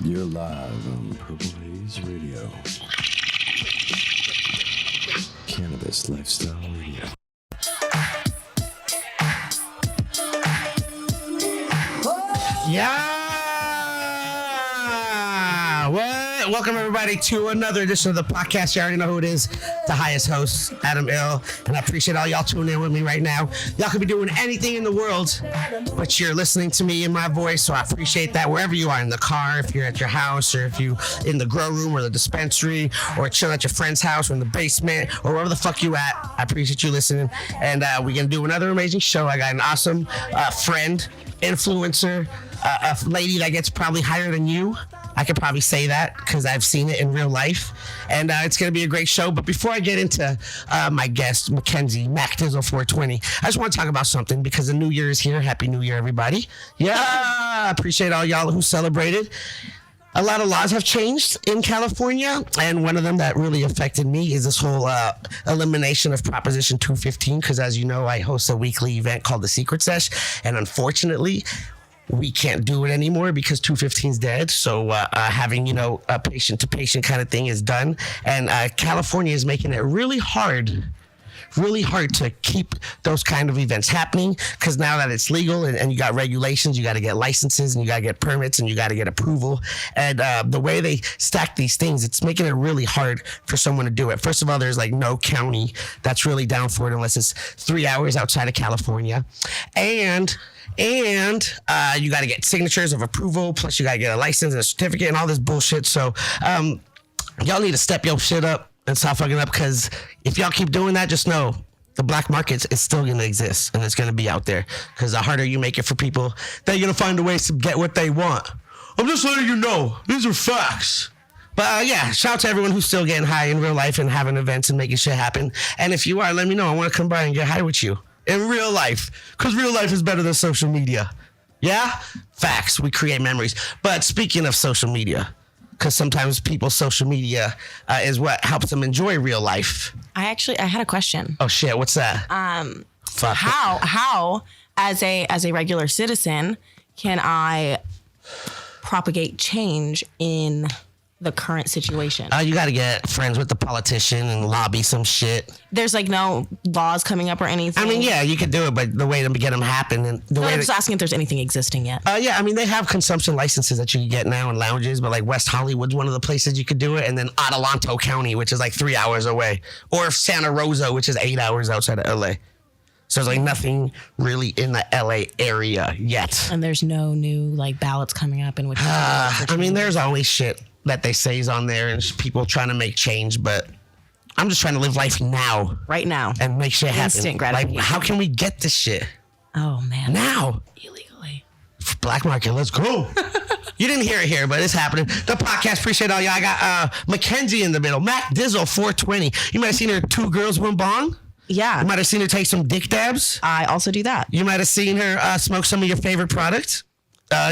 You're live on Purple Haze Radio. Cannabis Lifestyle Radio. Yeah! Welcome everybody to another edition of the podcast. You already know who it is. The highest host, Adam Ill. And I appreciate all y'all tuning in with me right now. Y'all could be doing anything in the world, but you're listening to me in my voice, so I appreciate that wherever you are, in the car, if you're at your house, or if you in the grow room or the dispensary, or chilling at your friend's house or in the basement, or wherever the fuck you at. I appreciate you listening. And we're going to do another amazing show. I got an awesome friend, influencer, a lady that gets probably higher than you. I could probably say that because I've seen it in real life. And it's going to be a great show. But before I get into my guest, Macdizzle420, I just want to talk about something because the new year is here. Happy New Year, everybody. Yeah, I appreciate all y'all who celebrated. A lot of laws have changed in California, and one of them that really affected me is this whole elimination of Proposition 215, because as you know, I host a weekly event called the Secret Sesh, and unfortunately, we can't do it anymore because 215 is dead. So having, a patient-to-patient kind of thing is done, and California is making it really hard to keep those kind of events happening, because now that it's legal and you got regulations, you got to get licenses and you got to get permits and you got to get approval. And the way they stack these things, it's making it really hard for someone to do it. First of all, there's like no county that's really down for it unless it's 3 hours outside of California. And you got to get signatures of approval, plus you got to get a license and a certificate and all this bullshit. So y'all need to step your shit up and stop fucking up, because if y'all keep doing that, just know the black market is still going to exist and it's going to be out there, because the harder you make it for people, they're going to find a way to get what they want. I'm just letting you know. These are facts. But yeah, shout out to everyone who's still getting high in real life and having events and making shit happen. And if you are, let me know. I want to come by and get high with you in real life, because real life is better than social media. Yeah? Facts. We create memories. But speaking of social media, because sometimes people's social media is what helps them enjoy real life. I had a question. Oh shit, what's that? How as a regular citizen can I propagate change in the current situation? You got to get friends with the politician and lobby some shit. There's like no laws coming up or anything. I mean, yeah, you could do it, but the way to get them happen and I'm just asking if there's anything existing yet. Yeah, I mean, they have consumption licenses that you can get now in lounges, but like West Hollywood's one of the places you could do it, and then Adelanto County, which is like 3 hours away, or Santa Rosa, which is 8 hours outside of LA. So there's like nothing really in the LA area yet. And there's no new like ballots coming up in which. I mean, there's always shit that they say is on there and people trying to make change, but I'm just trying to live life now. Right now. And make shit happen. Instant gratification. Like, how can we get this shit? Oh, man. Now. Illegally. Black market, let's go. You didn't hear it here, but it's happening. The podcast, appreciate all y'all. I got Mackenzie in the middle. Macdizzle420. You might have seen her 2 girls, 1 bong. Yeah. You might have seen her take some dick dabs. I also do that. You might have seen her smoke some of your favorite products.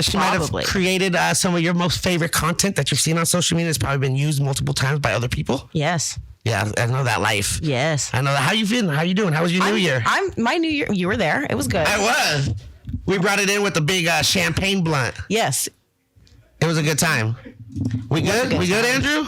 She might have created some of your most favorite content that you've seen on social media. It's probably been used multiple times by other people. Yes. Yeah, I know that life. Yes. I know that. How you feeling? How you doing? How was your New Year? My New Year, you were there. It was good. I was. We brought it in with the big champagne blunt. Yes. It was a good time. We good? We good, Andrew?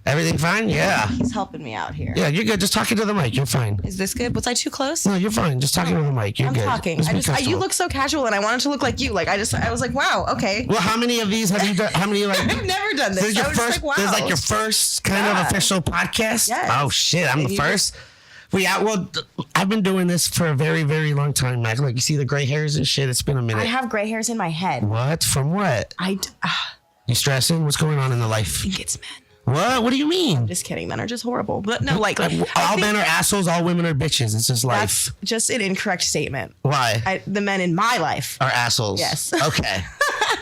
Everything fine? Yeah. He's helping me out here. Yeah, you're good. Just talking to the mic. You're fine. Is this good? Was I too close? No, you're fine. Just talking to the mic. You're good. I'm talking. You look so casual, and I wanted to look like you. Like I was like, wow, okay. Well, how many of these have you done? How many like? I've never done this. This is your first. Wow. This is like your first kind of official podcast. Yes. Oh shit! I'm the first. Well, I've been doing this for a very, very long time, Mac. Like you see the gray hairs and shit. It's been a minute. I have gray hairs in my head. What? From what? You stressing? What's going on in the life? I think it's men. What do you mean? I'm just kidding. Men are just horrible. But no, like all men are assholes, all women are bitches. It's just life. That's just an incorrect statement. Why? The men in my life are assholes. Yes. Okay.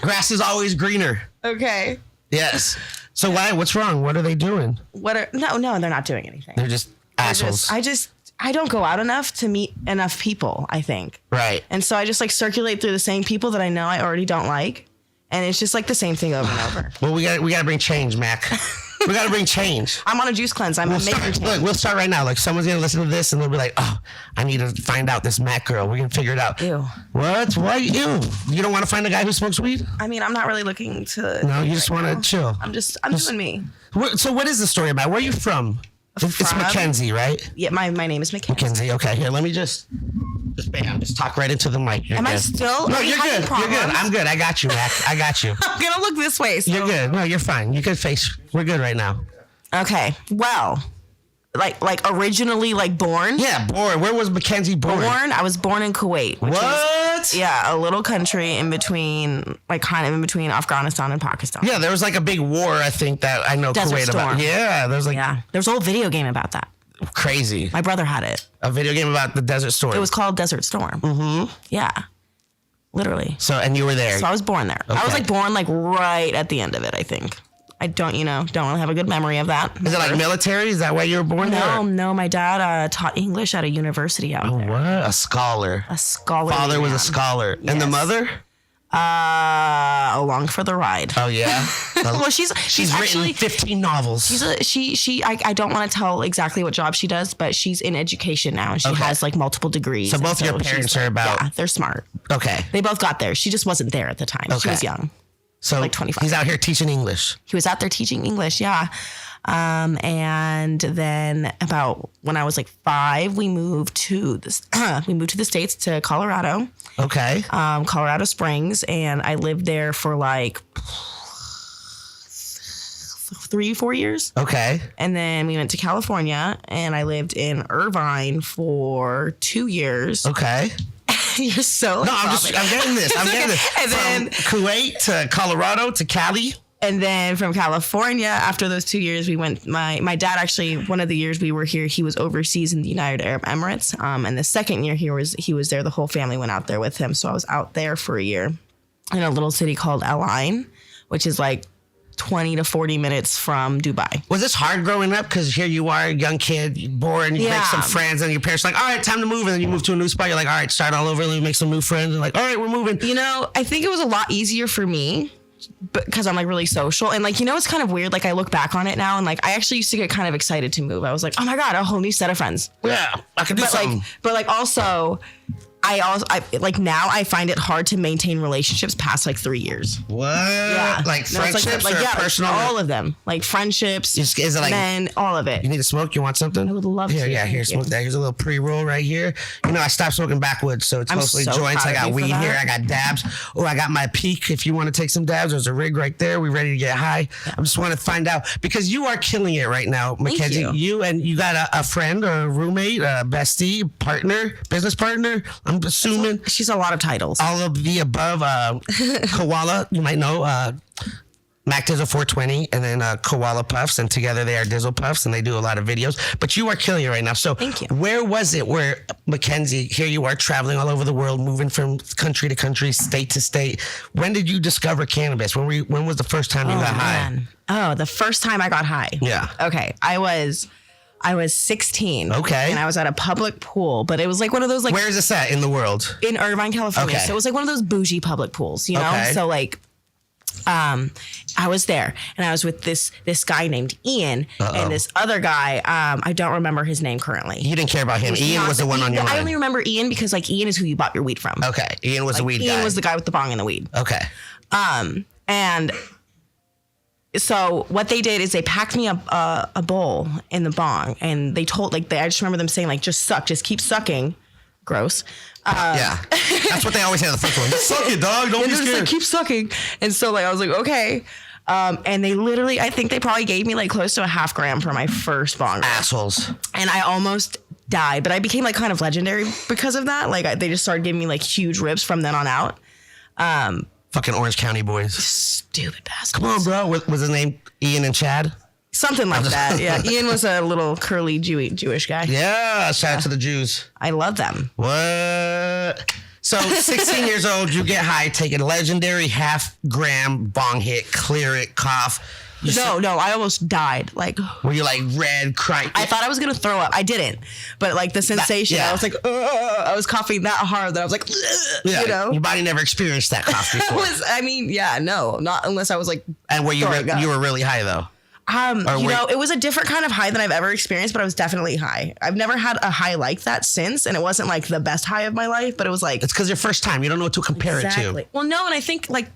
Grass is always greener. Okay. Yes. So why? What's wrong? What are they doing? No, they're not doing anything. They're just assholes. I don't go out enough to meet enough people, I think. Right. And so I just like circulate through the same people that I know I already don't like. And it's just like the same thing over and over. Well, we got to bring change, Mac. We got to bring change. I'm on a juice cleanse. I'm making change. Look, we'll start right now. Like, someone's going to listen to this and they'll be like, oh, I need to find out this Mac girl. We're going to figure it out. Ew. What? Why? Ew. You don't want to find a guy who smokes weed? I mean, I'm not really looking to. No, you just want to chill. I'm doing me. So what is the story about? Where are you from? It's Mackenzie, right? Yeah, my name is Mackenzie. Mackenzie. Okay, here, let me just bam, just talk right into the mic. You're Am good. I still? No, are you you're good. having You're problems? good. I'm good. I got you, Mac. I got you. I'm gonna look this way. So. You're good. No, you're fine. You can face. We're good right now. Okay. Well, like originally like born. Yeah, born. Where was Mackenzie born? I was born in Kuwait. Which What? Is, yeah, a little country in between, like kind of in between Afghanistan and Pakistan. Yeah, there was like a big war. I think that I know Desert Kuwait Storm. about. Yeah, there's like there's a whole video game about that. Crazy. My brother had it. A video game about the Desert Storm. It was called Desert Storm. Mm-hmm. Yeah, literally. So, and you were there. So I was born there. Okay. I was like born like right at the end of it. I think. I don't really have a good memory of that. Is it like military? Is that why you were born there? No. My dad taught English at a university out there. What? A scholar. A scholar. Father was a scholar. Yes. And the mother? Along for the ride. Oh yeah. Well, she's written actually 15 novels. I don't want to tell exactly what job she does, but she's in education now and she has like multiple degrees. So both your parents are about. Yeah, they're smart. Okay. They both got there. She just wasn't there at the time. She was young. So like 25. He's out here teaching English. He was out there teaching English, yeah. And then about when I was like 5, we moved to the States to Colorado. Okay. Colorado Springs, and I lived there for like 3-4 years. Okay. And then we went to California, and I lived in Irvine for 2 years. Okay. You're so like, I'm getting this. I'm getting this. And then from Kuwait to Colorado to Cali. And then from California, after those 2 years, we went. My dad actually, one of the years we were here, he was overseas in the United Arab Emirates. And the second year he was there, the whole family went out there with him. So I was out there for a year in a little city called El Ain, which is like 20 to 40 minutes from Dubai. Was this hard growing up? Because here you are, a young kid, you're born, you make some friends, and your parents are like, all right, time to move. And then you move to a new spot. You're like, all right, start all over. And you make some new friends. And like, all right, we're moving. You know, I think it was a lot easier for me because I'm like really social. And like, you know, it's kind of weird. Like I look back on it now and like, I actually used to get kind of excited to move. I was like, oh my God, a whole new set of friends. Yeah, I can do something. But also, I like now I find it hard to maintain relationships past like 3 years. What? Yeah. Like friendships or personal? All of them. Like friendships, is it like, men, all of it. You need to smoke? You want something? I would love to. Yeah, Here, smoke that. Here's a little pre-roll right here. You know, I stopped smoking backwoods, so it's mostly so joints. proud I got of you for weed that. here. I got dabs. Oh, I got my peak. If you want to take some dabs, there's a rig right there. We ready to get high. I just want to find out because you are killing it right now, Mackenzie. Thank you. You got a friend or a roommate, a bestie, partner, business partner. I'm assuming. She's a lot of titles. All of the above. Koala, you might know. Macdizzle420 and then Koala Puffs, and together they are Dizzle Puffs, and they do a lot of videos. But you are killing it right now. So thank you. Where was it where Mackenzie, here you are traveling all over the world, moving from country to country, state to state. When did you discover cannabis? When was the first time you got high? Oh, the first time I got high. Yeah. Okay. I was 16. Okay. And I was at a public pool, but it was like one of those like Where is this at in the world? in Irvine, California. Okay. So it was like one of those bougie public pools, you know? Okay. So like I was there and I was with this guy named Ian and this other guy. I don't remember his name currently. You didn't care about him. Ian was the one on your mind. I only remember Ian because like Ian is who you bought your weed from. Okay. Ian was the weed guy. Ian was the guy with the bong and the weed. Okay. And so what they did is they packed me a bowl in the bong, and they told I just remember them saying like, just suck, just keep sucking. Gross. Yeah. That's what they always say in the first one. Just suck it, dog. Don't be Just scared. like, keep sucking. And so like I was like, okay. And they literally, I think they probably gave me like close to a half gram for my first bong. Assholes. And I almost died, but I became like kind of legendary because of that. Like they just started giving me like huge rips from then on out. Fucking Orange County boys. Stupid bastards. Come on, bro. Was his name Ian and Chad? Something like that. Yeah. Ian was a little curly Jewish guy. Yeah. Shout out to the Jews. I love them. What? So 16 years old, you get high, take a legendary half-gram bong hit, clear it, cough. No, I almost died. Like, were you like red, crying? I thought I was gonna throw up. I didn't, but like the sensation, I was like, I was coughing that hard that I was like, yeah, you know, your body never experienced that cough before. not unless I was like. And were you were really high though? It was a different kind of high than I've ever experienced, but I was definitely high. I've never had a high like that since, and it wasn't like the best high of my life, but it was like... It's because your first time. You don't know what to compare it to. Well, no, and I think like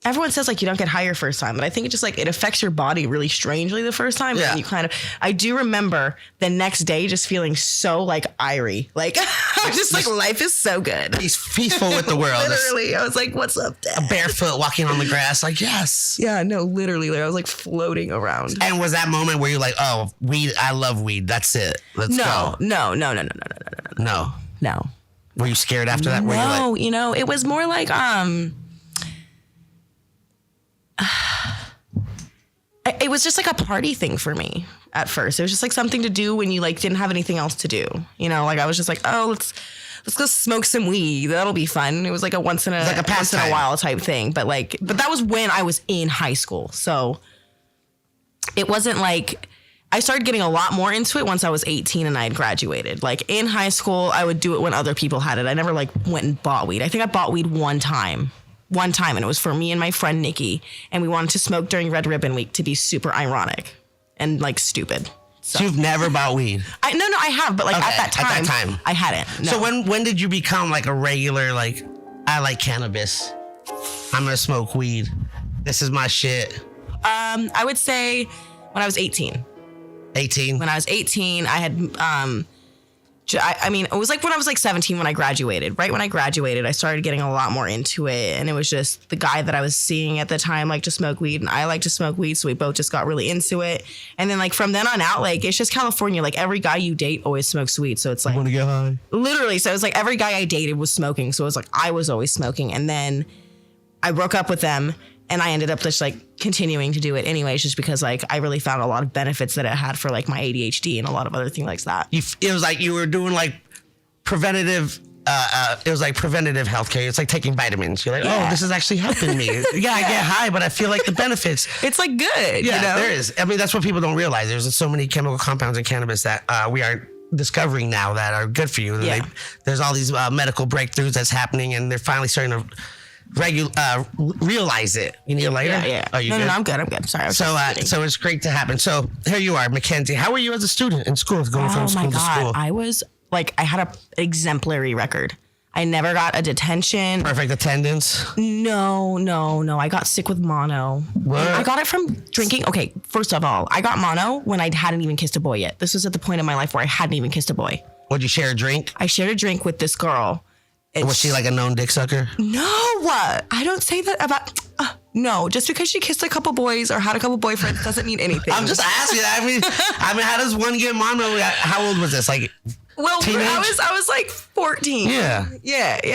everyone says like you don't get high your first time, but I think it just like it affects your body really strangely the first time. Yeah. And I do remember the next day just feeling so like irie. Like I'm just like life is so good. Peaceful with the world. Literally. I was like, what's up, Dad? Barefoot walking on the grass, like, yes. Yeah, no, literally. I was like floating around. And was that moment where you're like, oh, weed, I love weed. That's it. Let's go. No. Were you scared after that? No, it was more like it was just like a party thing for me at first. It was just like something to do when you like didn't have anything else to do. Like I was just like, oh, let's go smoke some weed. That'll be fun. It was like a once in a while type thing. But that was when I was in high school. So it wasn't like I started getting a lot more into it once I was 18 and I had graduated. Like in high school, I would do it when other people had it. I never like went and bought weed. I think I bought weed one time, and it was for me and my friend Nikki, and we wanted to smoke during Red Ribbon Week to be super ironic and like stupid. So you've never bought weed? I have, but like at that time, I hadn't. No. So when did you become like a regular, like, I like cannabis, I'm gonna smoke weed, this is my shit? I would say when I was 18. 18? When I was 18, I had it was like when I was like 17 when I graduated. Right when I graduated, I started getting a lot more into it. And it was just the guy that I was seeing at the time liked to smoke weed and I liked to smoke weed. So we both just got really into it. And then like from then on out, like it's just California. Like every guy you date always smokes weed. So it's like... You want to get high? Literally. So it was like every guy I dated was smoking. So it was like I was always smoking. And then I broke up with them. And I ended up just like continuing to do it anyways, just because like I really found a lot of benefits that it had for like my ADHD and a lot of other things like that. It was like you were doing like preventative. It was like preventative healthcare. It's like taking vitamins. You're like, oh, this is actually helping me. Yeah, I get high, but I feel like the benefits. It's like good. Yeah, there is. I mean, that's what people don't realize. There's so many chemical compounds in cannabis that we are discovering now that are good for you. Yeah. There's all these medical breakthroughs that's happening, and they're finally starting to realize it. You need it later? Yeah. Oh, you no, good? I'm good. Sorry. So it's great to happen. So here you are, Mackenzie. How were you as a student in school, going from school to school? I was like, I had a exemplary record. I never got a detention. Perfect attendance? No. I got sick with mono. What? I got it from drinking. Okay, first of all, I got mono when I hadn't even kissed a boy yet. This was at the point in my life where I hadn't even kissed a boy. Would you share a drink? I shared a drink with this girl. Was she like a known dick sucker? No, I don't say that about. No, just because she kissed a couple boys or had a couple boyfriends doesn't mean anything. I'm just asking. I mean, how does one get mono? How old was this? Like, teenage? I was like 14. Yeah.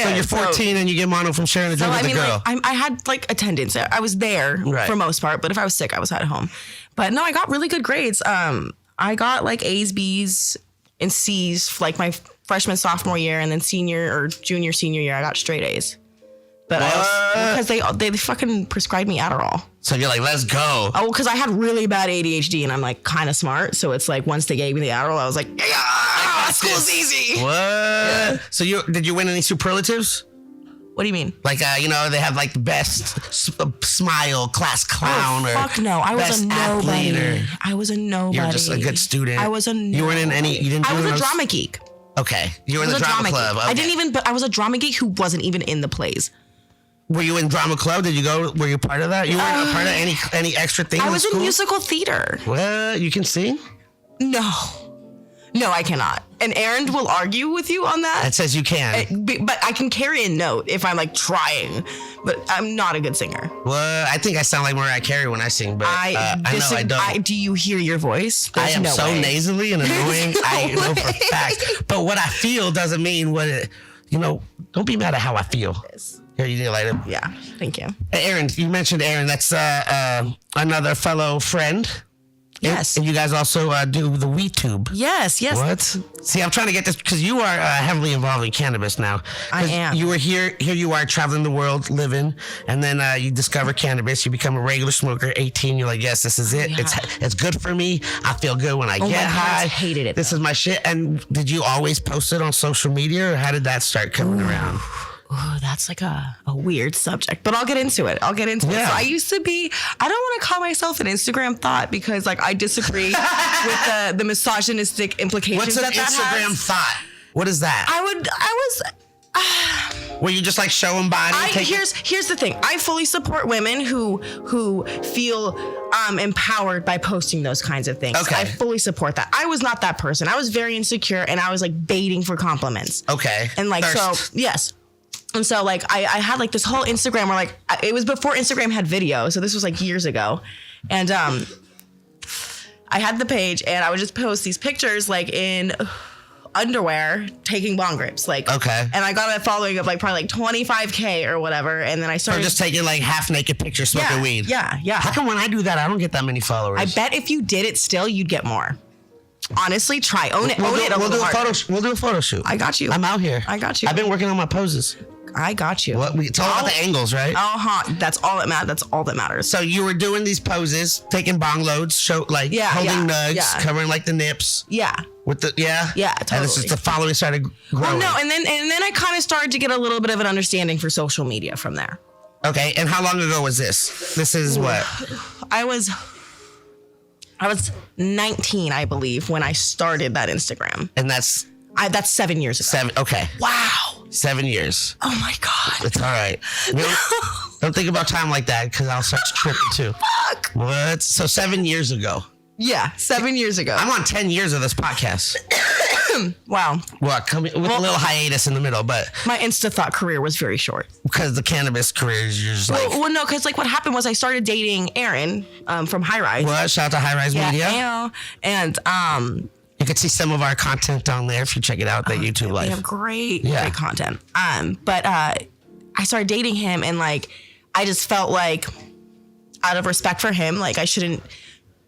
So you're 14 and you get mono from sharing a drink with a girl. Like, I had like attendance. I was there for most part, but if I was sick, I was at home. But no, I got really good grades. I got like A's, B's, and C's like my freshman, sophomore year, and then senior, senior year, I got straight A's. But because they fucking prescribed me Adderall. So you're like, let's go. Oh, because I had really bad ADHD and I'm like kind of smart. So it's like once they gave me the Adderall, I was like, yeah, school's easy. What? Yeah. So did you win any superlatives? What do you mean? Like, they have like the best smile, class clown, or fuck no. I was a nobody. I was a nobody. You were just a good student. I was a nobody. You weren't in any, you didn't do I was a drama geek. Okay. You were in the drama club. Okay. But I was a drama geek who wasn't even in the plays. Were you in drama club? Were you part of that? You weren't a part of any extra thing I in was school? in musical theater. What? You can sing? No, I cannot. And Aaron will argue with you on that. That says you can. But I can carry a note if I'm like trying. But I'm not a good singer. Well, I think I sound like Mariah Carey when I sing, but I know I don't. Do you hear your voice? I am so nasally and annoying. I know for a fact. But what I feel doesn't mean what it, don't be mad at how I feel. Here, you need to light it. Yeah, thank you. Aaron, you mentioned Aaron. That's another fellow friend. Yes. And you guys also do the WeTube. Yes. What? See, I'm trying to get this because you are heavily involved in cannabis now. I am. You were here you are traveling the world, living, and then you discover cannabis. You become a regular smoker, 18. You're like, yes, this is it. Yeah. It's good for me. I feel good when I get high. I hated it. This is my shit. And did you always post it on social media, or how did that start coming around? Oh, that's like a weird subject, but I'll get into it. Yeah. So I used to be, I don't want to call myself an Instagram thought because like I disagree with the misogynistic implications What's an that Instagram has. thought? What is that? Were you just like showing body? Here's the thing. I fully support women who feel empowered by posting those kinds of things. Okay. I fully support that. I was not that person. I was very insecure and I was like baiting for compliments. Okay. And like, Thirst. so yes. And so like, I had like this whole Instagram where like, it was before Instagram had video. So this was like years ago. And I had the page and I would just post these pictures like in underwear taking bong rips, like, okay, and I got a following of like probably like 25K or whatever, and then I started just taking like half naked pictures smoking weed. Yeah. How come when I do that I don't get that many followers? I bet if you did it still you'd get more. Honestly, try own it. We'll do a photo shoot. I got you. I'm out here. I got you. I've been working on my poses. I got you. It's all about the angles, right? That's all that matters. That's all that matters. So you were doing these poses, taking bong loads, holding nugs, covering like the nips. Yeah. With the totally. And this is the following started growing. Well, no, and then I kind of started to get a little bit of an understanding for social media from there. Okay, and how long ago was this? This is what? I was 19, I believe, when I started that Instagram. And that's 7 years ago. Okay. Wow. 7 years. Oh my God. It's all right. Don't think about time like that because I'll start tripping too. Fuck. What? So 7 years ago. Yeah, 7 years ago. I'm on 10 years of this podcast. Wow. Well, with a little hiatus in the middle, but my Insta thought career was very short. Because the cannabis career is just like. Well, no, because like what happened was I started dating Aaron from High Rise. What? Shout out to High Rise Media. Yeah, and you can see some of our content on there if you check it out. That YouTube Live. They have great content. But I started dating him, and like I just felt like, out of respect for him, like I shouldn't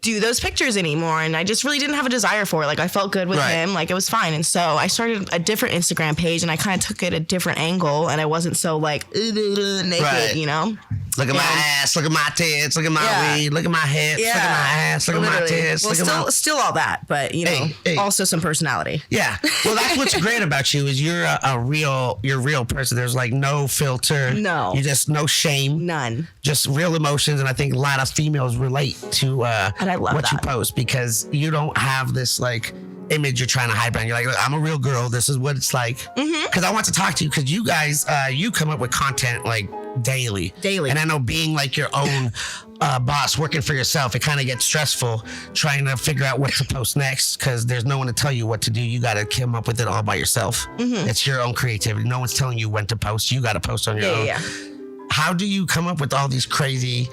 do those pictures anymore, and I just really didn't have a desire for it. Like I felt good with him, like it was fine. And so I started a different Instagram page, and I kind of took it a different angle, and I wasn't so like naked, you know. Look at my ass, look at my tits, look at my weed, look at my hips, look at my ass, look at my tits. Well, still all that, but you know, also some personality. Yeah. Well, that's what's great about you is you're a real person. There's like no filter. No. You just no shame. None. Just real emotions, and I think a lot of females relate to and I love what you post because you don't have this like image you're trying to hide behind. You're like, look, I'm a real girl. This is what it's like. Because I want to talk to you because you guys, you come up with content like daily. And I know being like your own boss, working for yourself, it kind of gets stressful trying to figure out what to post next because there's no one to tell you what to do. You got to come up with it all by yourself. It's your own creativity. No one's telling you when to post. You got to post on your own. How do you come up with all these crazy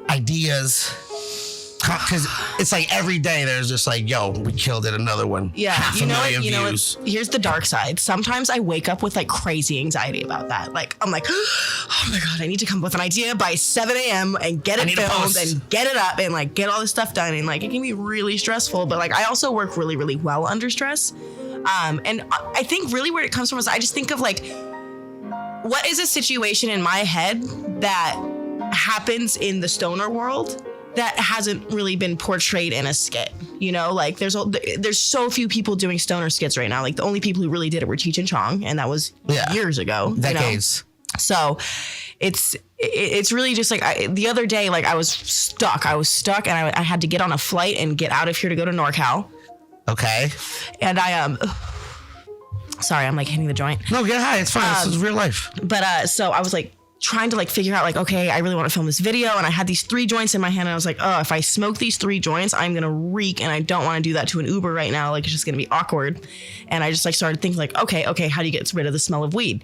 ideas? Because it's like every day there's just like, yo, we killed it, another one. Yeah, 500,000 views. Here's the dark side. Sometimes I wake up with like crazy anxiety about that. Like I'm like, oh my God, I need to come up with an idea by 7 a.m. and get it filmed and get it up and like get all this stuff done. And like it can be really stressful, but like I also work really, really well under stress. And I think really where it comes from is I just think of like, what is a situation in my head that happens in the stoner world that hasn't really been portrayed in a skit, you know? Like there's so few people doing stoner skits right now. Like the only people who really did it were Cheech and Chong, and that was years ago. Decades. You know? So it's really just like the other day, like I was stuck and I had to get on a flight and get out of here to go to NorCal. Okay. And sorry, I'm like hitting the joint. No, get high. It's fine. This is real life. But so I was like trying to like figure out like, okay, I really want to film this video. And I had these 3 joints in my hand and I was like, oh, if I smoke these 3 joints, I'm going to reek. And I don't want to do that to an Uber right now. Like it's just going to be awkward. And I just like started thinking like, okay, how do you get rid of the smell of weed?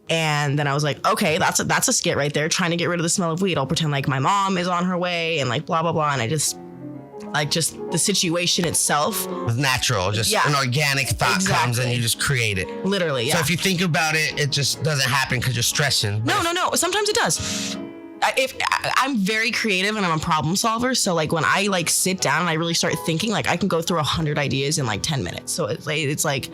And then I was like, okay, that's a skit right there. Trying to get rid of the smell of weed. I'll pretend like my mom is on her way and like blah, blah, blah. And I just the situation itself. It's natural. Just an organic thought comes and you just create it. Literally, yeah. So if you think about it, it just doesn't happen because you're stressing. No. Sometimes it does. I'm very creative and I'm a problem solver. So like when I like sit down and I really start thinking, like I can go through 100 ideas in like 10 minutes. So it's like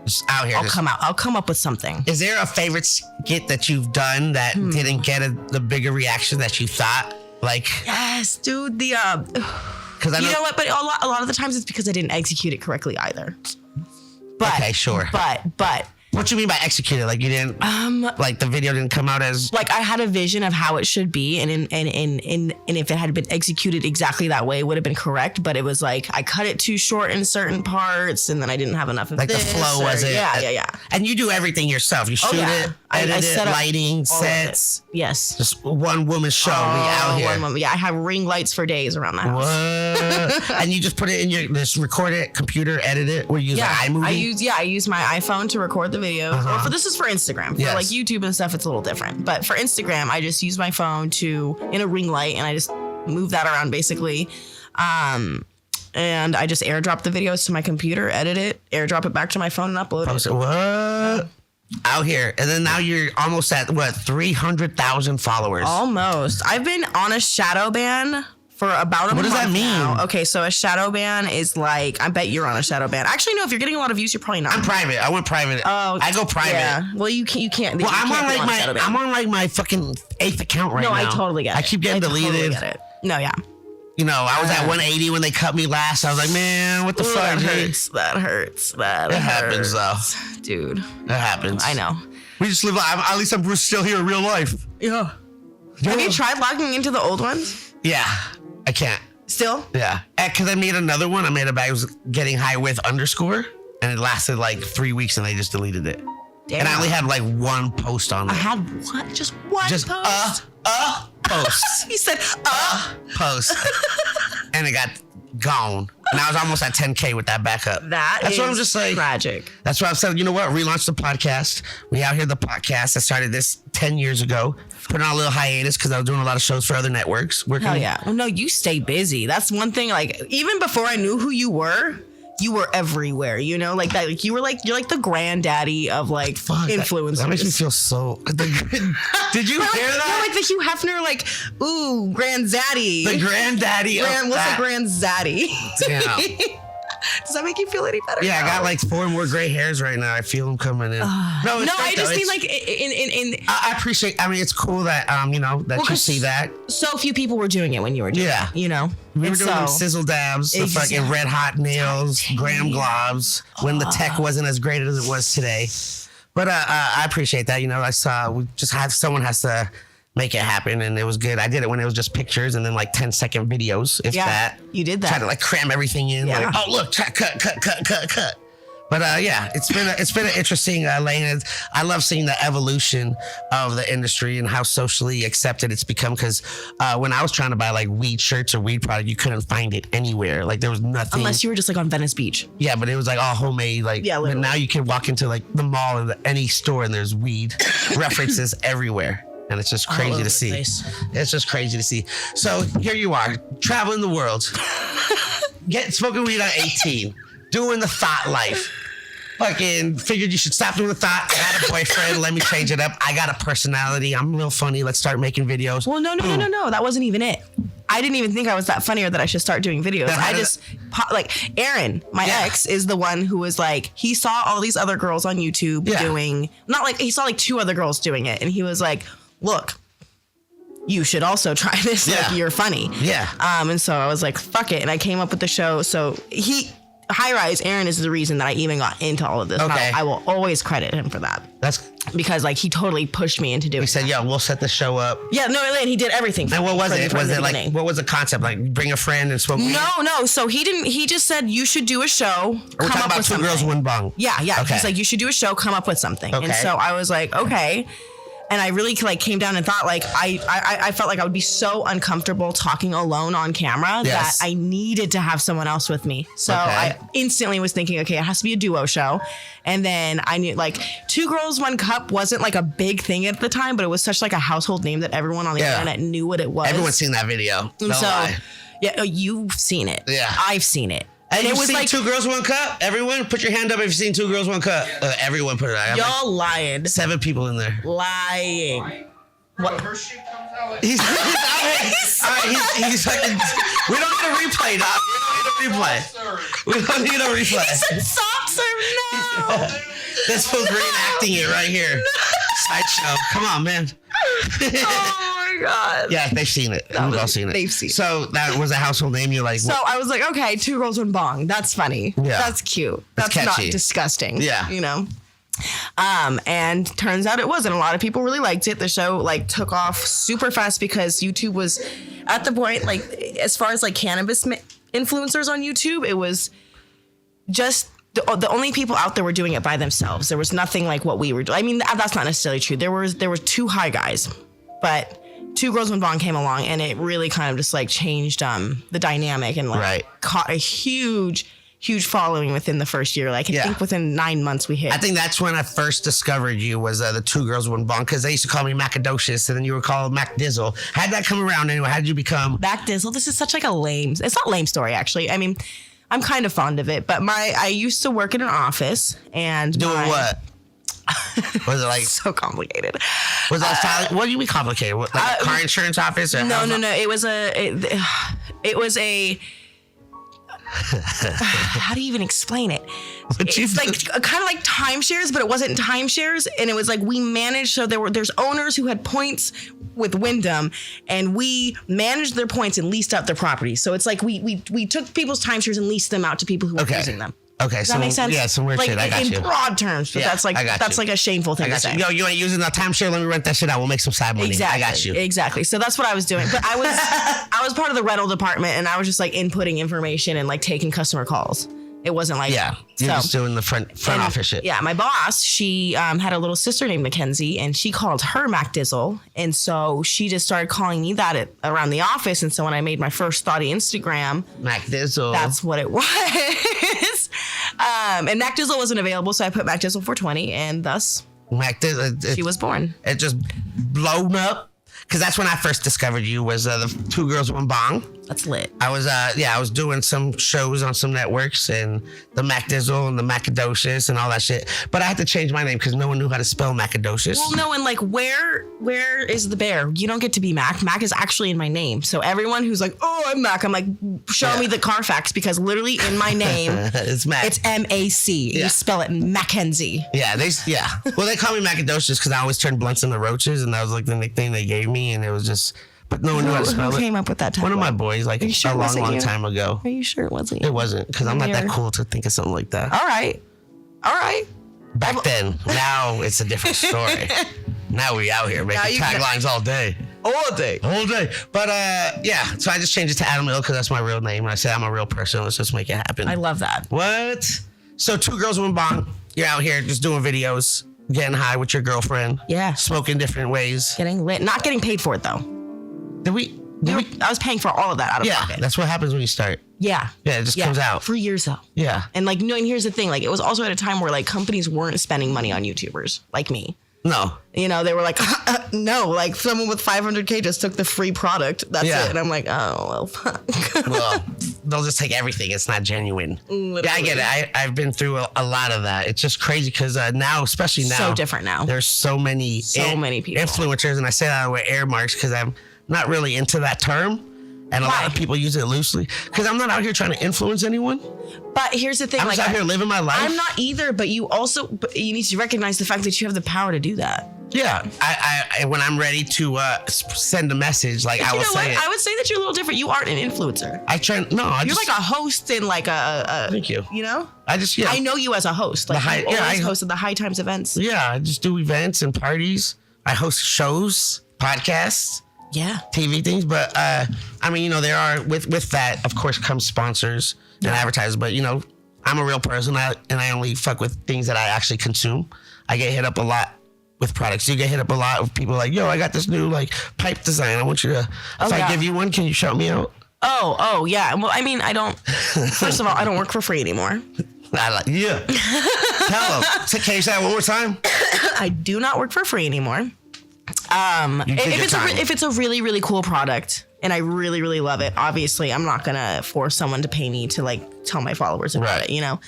just out here. I'll come up with something. Is there a favorite skit that you've done that didn't get the bigger reaction that you thought? Like yes, dude. Because I know, you know what? But a lot of the times it's because I didn't execute it correctly either. But okay, sure. But What you mean by executed? Like you didn't, like the video didn't come out as like I had a vision of how it should be, and if it had been executed exactly that way, it would have been correct. But it was like I cut it too short in certain parts, and then I didn't have enough of like this. the flow wasn't. Yeah. And you do everything yourself. You shoot it, edit I it, set up lighting, sets. Yes. Just one woman show. We out here. One woman. Yeah, I have ring lights for days around the house. What? And you just put it in your just record it, computer, edit it. Or you use like iMovie. I use my iPhone to record the videos. Or this is for Instagram. For like YouTube and stuff, it's a little different. But for Instagram, I just use my phone in a ring light, and I just move that around basically. And I just airdrop the videos to my computer, edit it, airdrop it back to my phone, and upload it. What? Out here. And then now you're almost at 300,000 followers. Almost. I've been on a shadow ban for about a month. What does that mean? Now. Okay, so a shadow ban is like, I bet you're on a shadow ban. Actually, no, if you're getting a lot of views, you're probably not. I'm private. I went private. Oh, I go private. Yeah. Well, you can't. Well, I'm on like my fucking 8th account right now. No, I totally get it. I keep getting deleted. Totally get it. No, yeah. You know, I was at 180 when they cut me last. I was like, man, what the fuck? That hurts. That happens though. Dude. That happens. I know. We just live, at least I'm still here in real life. Yeah. Have you tried logging into the old ones? Yeah. I can't. Still? Yeah. Because I made another one. I made a bag. It was getting high with _. And it lasted like 3 weeks and they just deleted it. Damn. And I only had like one post on it. I had what? Just one just post? Post. He said, post. And it got gone. And I was almost at 10K with that backup. That's what I'm just like. Tragic. That's why I've said, you know what? Relaunch the podcast. We out here, the podcast. I started this 10 years ago. Put on a little hiatus because I was doing a lot of shows for other networks. Hell yeah. Well, no, you stay busy. That's one thing. Like, even before I knew who you were everywhere, you know, like that. Like you're like the granddaddy of like influencers. That makes me feel so. Did you hear that? You're like the Hugh Hefner, like, ooh, grandzaddy. The granddaddy. What's a grandzaddy? Yeah. Does that make you feel any better? Yeah, I got like 4 more gray hairs right now. I feel them coming in. I just mean like in. I appreciate. I mean, it's cool that you know that you see that. So few people were doing it when you were doing it. You know, we were doing them sizzle dabs, the fucking red hot nails, graham globs when the tech wasn't as great as it was today. But I appreciate that. You know, we just had someone has to make it happen, and it was good. I did it when it was just pictures and then like 10-second videos, if that. You did that. Try to like cram everything in. Yeah. Like, oh look, cut. But yeah, it's been an interesting lane. I love seeing the evolution of the industry and how socially accepted it's become. Because when I was trying to buy like weed shirts or weed product, you couldn't find it anywhere. Like there was nothing. Unless you were just like on Venice Beach. Yeah, but it was like all homemade. Like, yeah, but now you can walk into like the mall or any store and there's weed references everywhere. And it's just crazy to see. It's just crazy to see. So here you are, traveling the world, smoking weed at 18, doing the thought life. Fucking figured you should stop doing the thought. I got a boyfriend. Let me change it up. I got a personality. I'm real funny. Let's start making videos. Well, no. That wasn't even it. I didn't even think I was that funny or that I should start doing videos. Like Aaron, my ex, is the one who was like, he saw all these other girls on YouTube doing, not like, he saw like 2 other girls doing it. And he was like, look, you should also try this. Like, you're funny. Yeah. And so I was like, fuck it. And I came up with the show. So High Rise, Aaron is the reason that I even got into all of this. Okay. I will always credit him for that. That's because like he totally pushed me into doing it. He said, we'll set the show up. Yeah, no, and he did everything. And what was it? Was it like, what was the concept? Like bring a friend and smoke weed? No. So he just said you should do a show. We're talking about 2 girls, 1 bong. Yeah. Okay. He's like, you should do a show, come up with something. Okay. And so I was like, okay. And I really like came down and thought like I felt like I would be so uncomfortable talking alone on camera that I needed to have someone else with me. So I instantly was thinking, okay, it has to be a duo show. And then I knew like 2 Girls, 1 Cup wasn't like a big thing at the time, but it was such like a household name that everyone on the internet knew what it was. Everyone's seen that video. And so lie. Yeah, you've seen it. Yeah, I've seen it. And it was like 2 Girls, 1 Cup. Everyone, put your hand up if you've seen 2 Girls, 1 Cup. Everyone put it out. Y'all lying. 7 people in there. Lying. What? Her shit comes out. He's fucking. We don't need a replay, dog. We don't need a replay. He said soft serve. No. This fool's reenacting it right here. Sideshow. Come on, man. Oh my God. Yeah, they've seen it. We've all seen it. They've seen it. So that was a household name. You're like, so I was like, okay, 2 Girls, 1 Bong. That's funny. Yeah. That's cute. That's catchy. not disgusting. Yeah. You know? And turns out it wasn't. A lot of people really liked it. The show like took off super fast because YouTube was at the point, like, as far as like cannabis influencers on YouTube, it was just the only people out there were doing it by themselves. There was nothing like what we were doing. I mean, that's not necessarily true. There were two high guys, but Two Girls One Bong came along, and it really kind of just like changed the dynamic and like caught a huge following within the first year. Like I think within 9 months we hit. I think that's when I first discovered you was the Two Girls One Bong, because they used to call me Macadocious, and then you were called Macdizzle. How'd that come around anyway? How did you become Macdizzle? This is such like a lame. It's not a lame story actually. I mean, I'm kind of fond of it, but I used to work in an office and doing what? Was it like so complicated? Was that what do you mean complicated? Like a car insurance office? Or no. It was a. How do you even explain it? It's like kind of like timeshares, but it wasn't timeshares, and it was like we managed. So there's owners who had points with Wyndham, and we managed their points and leased out their properties. So it's like we took people's timeshares and leased them out to people who were using them. Okay, does that make sense? Yeah, some weird like, shit. I got you. In broad terms, but that's like a shameful thing to say. Yo, you ain't using the timeshare? Let me rent that shit out. We'll make some side money. Exactly. I got you. Exactly. So that's what I was doing. But I was part of the rental department, and I was just like inputting information and like taking customer calls. It wasn't like you're just doing the front office shit. Yeah, my boss, she had a little sister named Mackenzie, and she called her Macdizzle, and so she just started calling me that around the office. And so when I made my first thoughty Instagram, Macdizzle, that's what it was. And Macdizzle wasn't available, so I put Macdizzle420, and thus she was born. It just blown up. Because that's when I first discovered you was the Two Girls One Bong. That's lit. I was doing some shows on some networks and the Macdizzle and the Macadocious and all that shit. But I had to change my name because no one knew how to spell Macadocious. Well, no, and like where is the bear? You don't get to be Mac. Mac is actually in my name. So everyone who's like, oh, I'm Mac, I'm like, show me the Carfax, because literally in my name, it's Mac. It's M-A-C. Yeah. You spell it Mackenzie. Yeah, Well, they call me Macadocious because I always turned blunts into roaches, and that was like the nickname they gave me, and it was just. But no one knew how to spell it. Who came up with that title? One of my boys, like sure a long time ago. Are you sure it wasn't you? It wasn't, because I'm not that cool to think of something like that. All right. Back then. Now it's a different story. Now we out here making taglines all day. All day. But so I just changed it to Adam Hill because that's my real name. And I said I'm a real person. Let's just make it happen. I love that. What? So Two Girls One Bong. You're out here just doing videos, getting high with your girlfriend. Yeah. Smoking different ways. Getting lit. Not getting paid for it though. I was paying for all of that out of pocket. That's what happens when you start. Yeah. Yeah, it just comes out. For years though. Yeah. And like, no, and here's the thing, like it was also at a time where like companies weren't spending money on YouTubers like me. No. You know, they were like, no, like someone with 500K just took the free product. That's it. And I'm like, oh, well, fuck. Well, they'll just take everything. It's not genuine. Literally. Yeah, I get it. I've been through a lot of that. It's just crazy because now, especially now. So different now. There's so many people. Influencers, and I say that with air marks because I'm not really into that term. And a lot of people use it loosely because I'm not out here trying to influence anyone. But here's the thing. I'm just out here living my life. I'm not either, but you need to recognize the fact that you have the power to do that. Yeah. I when I'm ready to send a message, like I will say it. I would say that you're a little different. You aren't an influencer. You're like a host in like a thank you. You know? I know you as a host. Like I hosted the High Times events. Yeah, I just do events and parties. I host shows, podcasts. Yeah. TV things, but I mean, you know, there are with that, of course, comes sponsors and advertisers. But you know, I'm a real person, and I only fuck with things that I actually consume. I get hit up a lot with products. You get hit up a lot with people like, yo, I got this new like pipe design. I want you to. If I give you one, can you shout me out? Oh yeah. Well, I mean, I don't. First of all, I don't work for free anymore. Tell them. Can you say that one more time? I do not work for free anymore. If it's a really, really cool product and I really, really love it, obviously I'm not gonna force someone to pay me to like tell my followers about it, you know.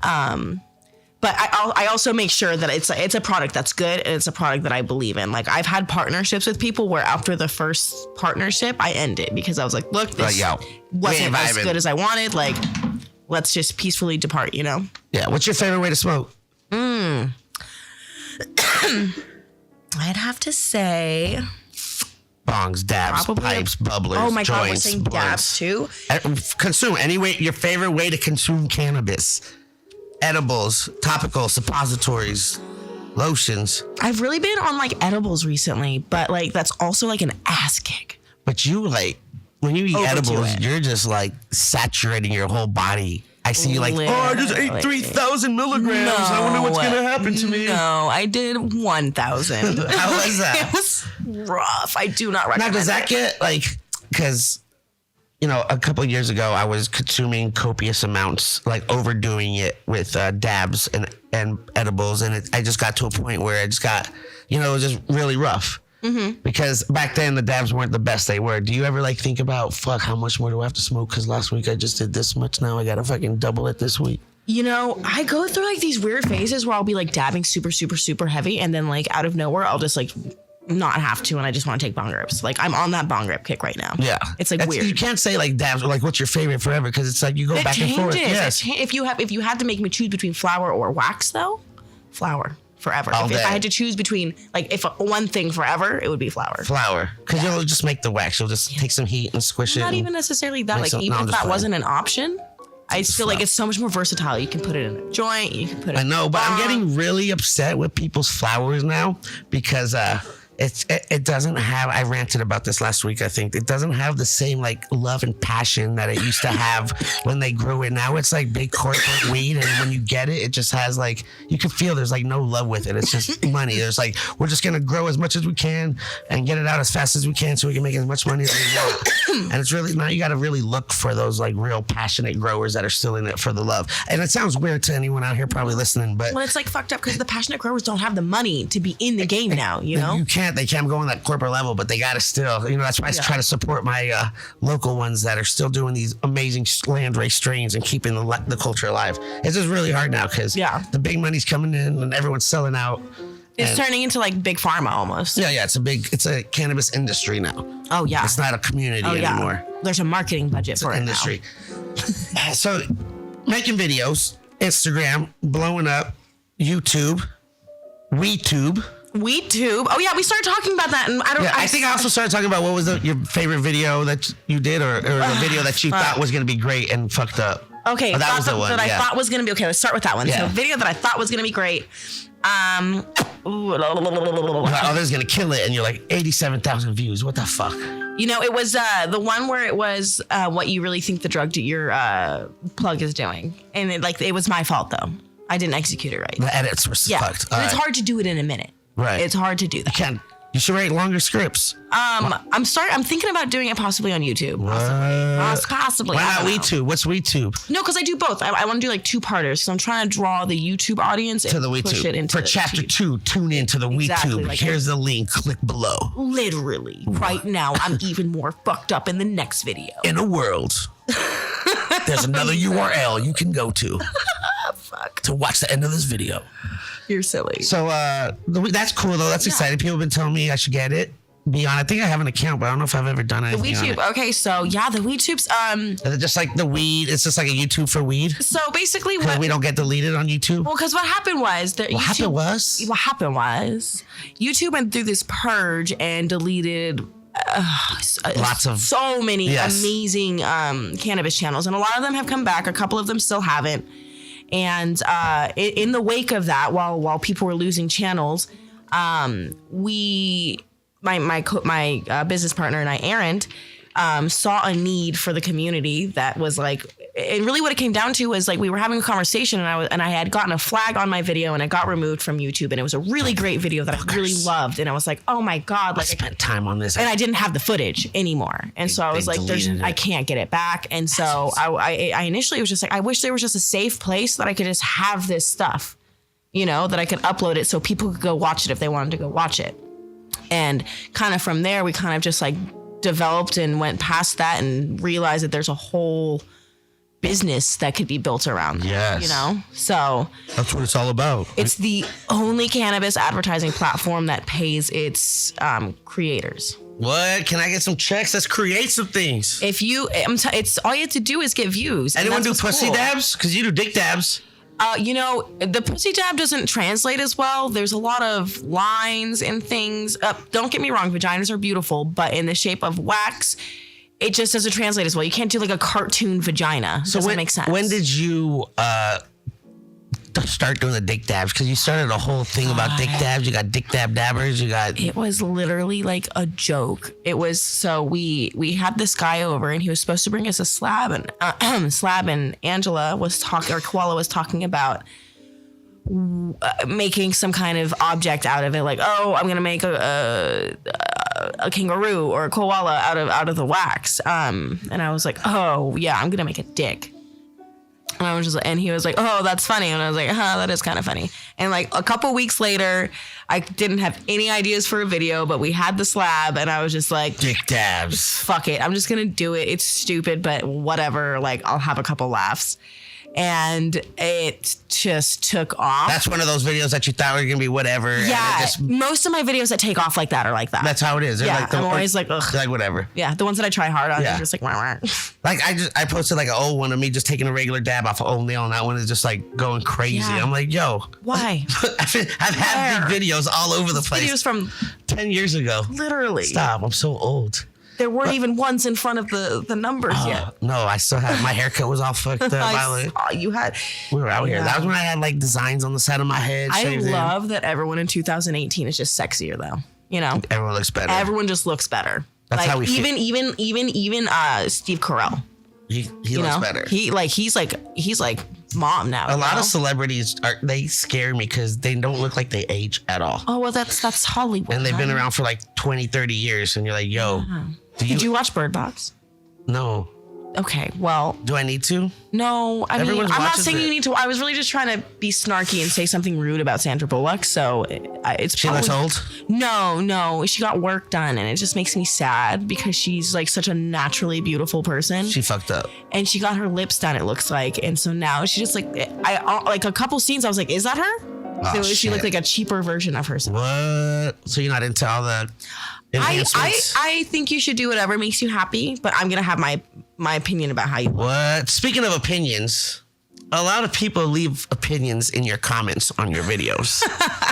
But I also make sure that it's a product that's good and it's a product that I believe in. Like I've had partnerships with people where after the first partnership I end it because I was like, look, this wasn't as good as I wanted. Like, let's just peacefully depart, you know? Yeah. What's your favorite way to smoke? I'd have to say bongs, dabs, pipes, bubblers, oh my joints, God, we're saying dabs too? Consume your favorite way to consume cannabis. Edibles, topical, suppositories. lotions. I've really been on like edibles recently, but like that's also like an ass kick. But you like, when you eat Over to edibles, it. you're just like saturating your whole body. I see you like, oh, I just ate Literally. 3,000 milligrams. I wonder what's going to happen to me. No, I did 1,000. How was that? It was rough. I do not recommend Now, does that it. get like, because, you know, a couple of years ago, I was consuming copious amounts, like overdoing it with dabs and edibles. And I just got to a point where I just got, you know, it was just really rough. Mm-hmm. Because back then the dabs weren't the best they were. Do you ever like think about, fuck, how much more do I have to smoke? Because last week I just did this much. Now I got to fucking double it this week. You know, I go through like these weird phases where I'll be like dabbing super, super, super heavy. And then like out of nowhere, I'll just like not have to. And I just want to take bong rips. Like I'm on that bong rip kick right now. Yeah. It's like That's, weird. You can't say like dabs or like what's your favorite forever because it's like you go It back changes. and forth. Yes. If you had to make me choose between flour or wax though, flour forever. All If day. I had to choose between like if one thing forever, it would be flour. Flour. Because you'll just make the wax. You'll just take some heat and squish it. Not and- even necessarily that. make Like some- even no, I'm if just that playing. wasn't an option, I just feel like flour. it's so much more versatile. You can put it in a joint. You can put it. I know, but I'm getting really upset with people's flowers now because it doesn't have, I ranted about this last week, I think. It doesn't have the same like love and passion that it used to have when they grew it. Now it's like big corporate weed, and when you get it, it just has like, you can feel there's like no love with it. It's just money. There's like, we're just gonna grow as much as we can and get it out as fast as we can so we can make as much money as we want. And it's really, now you gotta really look for those like real passionate growers that are still in it for the love. And it sounds weird to anyone out here probably listening, but Well, it's like fucked up because the passionate growers don't have the money to be in the game now. You know. they can't go on that corporate level, but they gotta still, you know, that's why I try to support my local ones that are still doing these amazing landrace strains and keeping the culture alive. It's just really hard now because the big money's coming in and everyone's selling out. It's And- turning into like big pharma almost. Yeah, it's a cannabis industry now. Oh yeah. It's not a community anymore. There's a marketing budget for it Industry. So making videos, Instagram, blowing up, YouTube, WeTube. now. WeTube. Oh yeah, we started talking about that, and I don't. Yeah, I think I also started talking about what was your favorite video that you did, or the video that you thought was going to be great and fucked up. Okay, Oh, that was the one. that I yeah. thought was gonna be okay. Let's start with that one. Yeah. So, video that I thought was gonna be great. Others going to kill it, and you're like 87,000 views. What the fuck? You know, it was the one where it was what you really think the drug your plug is doing, and it was my fault though. I didn't execute it right. The edits were Yeah, fucked. and it's hard to do it in a minute. Right. It's hard to do that. You should write longer scripts. I'm thinking about doing it possibly on YouTube. Possibly. Why I not don't know. WeTube? What's WeTube? No, because I do both. I want to do like two parters because I'm trying to draw the YouTube audience To and the push it WeTube. into For chapter 2, tune in to the Exactly, WeTube. like Here's the link. Click below. Literally, right now, I'm even more fucked up in the next video. In a world, there's another URL you can go to to watch the end of this video. You're silly. So that's cool though. That's exciting. People have been telling me I should get it. Be on. I think I have an account, but I don't know if I've ever done The anything on it. WeTube. Okay, so yeah, the WeTube's Is it just like the weed? It's just like a YouTube for weed? so basically Because what we don't get deleted on YouTube? well, because what happened was that What happened was? YouTube went through this purge and deleted Lots of- so many Yes. amazing cannabis channels, and a lot of them have come back. A couple of them still haven't. And in the wake of that, while people were losing channels, my business partner and I, Aaron, saw a need for the community that was like, and really what it came down to was like we were having a conversation, and I had gotten a flag on my video, and it got removed from YouTube, and it was a really great video that I really loved, and I was like, oh my god, I like. spent time on this. And I didn't have the footage anymore, and so I was like, deleted it. I can't get it back." And so I initially was just like, I wish there was just a safe place that I could just have this stuff, that I could upload it so people could go watch it if they wanted to go watch it. And kind of from there, we kind of just like developed and went past that and realized that there's a whole business that could be built around that, Yes. So That's what it's all about. it's the only cannabis advertising platform that pays its creators. What? Can I get some checks? Let's create some things. If you, it's all you have to do is get views. and Anyone do that's what's pussy cool. dabs? Because you do dick dabs. The pussy dab doesn't translate as well. There's a lot of lines and things. Don't get me wrong, vaginas are beautiful, but in the shape of wax, it just doesn't translate as well. You can't do like a cartoon vagina. So Doesn't make sense. When did you start doing the dick dabs? Because you started a whole thing about dick dabs. You got dick dab dabbers. You got. It was literally like a joke. It was so we had this guy over and he was supposed to bring us a slab and Angela was talking, or Koala was talking about making some kind of object out of it, like, oh, I'm gonna make a kangaroo or a koala out of the wax. And I was like, oh yeah, I'm gonna make a dick. And he was like, oh, that's funny. And I was like, that is kind of funny. And like a couple weeks later, I didn't have any ideas for a video, but we had the slab and I was just like, dick dabs. Fuck it. I'm just going to do it. It's stupid, but whatever. Like I'll have a couple laughs. And it just took off. That's one of those videos that you thought were going to be whatever. Yeah. Most of my videos that take off like that are like that. That's how it is. They're yeah. like I'm always like, ugh. Like whatever. Yeah. The ones that I try hard on, are just like, wah, wah. Like I posted like an old one of me just taking a regular dab off of oatmeal, and that one is just like going crazy. Yeah. I'm like, yo. Why? I've had these videos all over the place. Videos from 10 years ago. Literally. Stop. I'm so old. There weren't even ones in front of the numbers yet. No, I still had my haircut was all fucked up. You had. We were out here. That was when I had like designs on the side of my head. I love that everyone in 2018 is just sexier though. You know, everyone looks better. Everyone just looks better. That's like, how we feel. Even Steve Carell. He looks better. He's like mom now. A lot of celebrities they scare me because they don't look like they age at all. Oh well, that's Hollywood. And they've been around for like 20, 30 years, and you're like, yo. Yeah. Did you watch Bird Box? No. Okay, well. Do I need to? No, I mean, I'm not saying you need to. I was really just trying to be snarky and say something rude about Sandra Bullock. So it's she looks old? No, she got work done, and it just makes me sad because she's like such a naturally beautiful person. She fucked up, and she got her lips done. It looks like, and so now she just like like a couple scenes. I was like, is that her? Oh, so she looked like a cheaper version of herself. What? So you're not into all the enhancements? I think you should do whatever makes you happy, but I'm gonna have my opinion about how you look. What? Speaking of opinions, a lot of people leave opinions in your comments on your videos.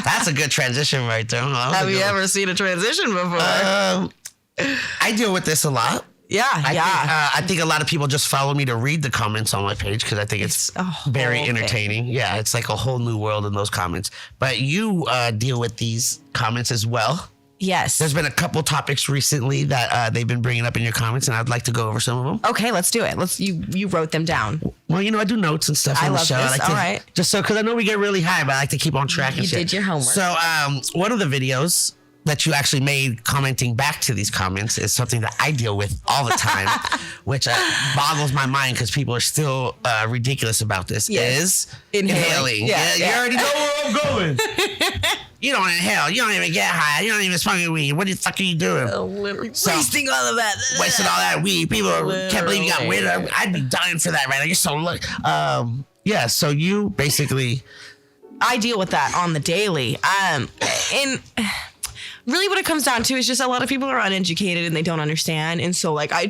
That's a good transition right there. Have you ever seen a transition before? I deal with this a lot. Yeah, I think a lot of people just follow me to read the comments on my page because I think it's very entertaining. Yeah, it's like a whole new world in those comments. But you deal with these comments as well. Yes. There's been a couple topics recently that they've been bringing up in your comments, and I'd like to go over some of them. Okay, let's do it. You wrote them down. Well, I do notes and stuff on the show. This. I like All right. Just so, because I know we get really high, but I like to keep on track and shit. You did your homework. So, one of the videos that you actually made commenting back to these comments is something that I deal with all the time, which boggles my mind because people are still ridiculous about this, is inhaling. Yeah. You already know where I'm going. You don't inhale. You don't even get high. You don't even smoke weed. What the fuck are you doing? Literally wasting all of that. Wasting all that weed. People can't believe you got weed. I'd be dying for that right now. You're so yeah, so you basically... I deal with that on the daily. And... really what it comes down to is just a lot of people are uneducated and they don't understand. And so like I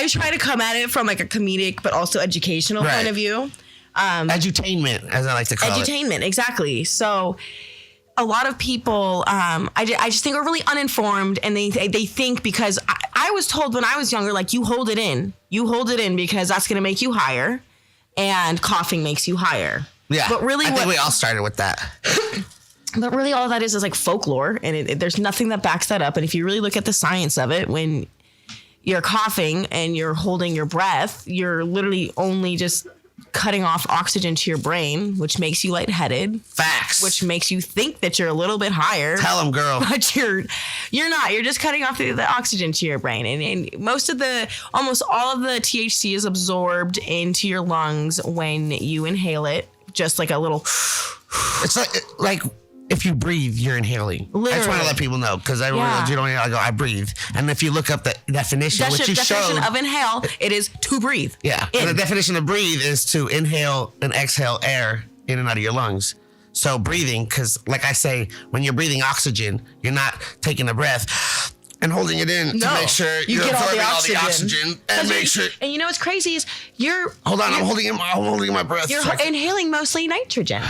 try to come at it from like a comedic but also educational point of view. Edutainment, as I like to call it. Edutainment, exactly. So a lot of people, I just think are really uninformed, and they think because I was told when I was younger, like you hold it in because that's going to make you higher, and coughing makes you higher. Yeah, but really, I think we all started with that. But really, all that is like folklore, and there's nothing that backs that up. And if you really look at the science of it, when you're coughing and you're holding your breath, you're literally only just cutting off oxygen to your brain, which makes you lightheaded. Facts. Which makes you think that you're a little bit higher. Tell them, girl. But you're not. You're just cutting off the oxygen to your brain. And almost all of the THC is absorbed into your lungs when you inhale it. Just like a little... It's like if you breathe, you're inhaling. Literally. I just want to let people know because everyone you don't inhale, I go, I breathe. And if you look up the definition, which you showed... of inhale, it is to breathe. Yeah. And the definition of breathe is to inhale and exhale air in and out of your lungs. So breathing, because like I say, when you're breathing oxygen, you're not taking a breath and holding it in to make sure you're absorbing all the oxygen and make sure... And you know what's crazy is Hold on, I'm holding my breath. You're inhaling mostly nitrogen.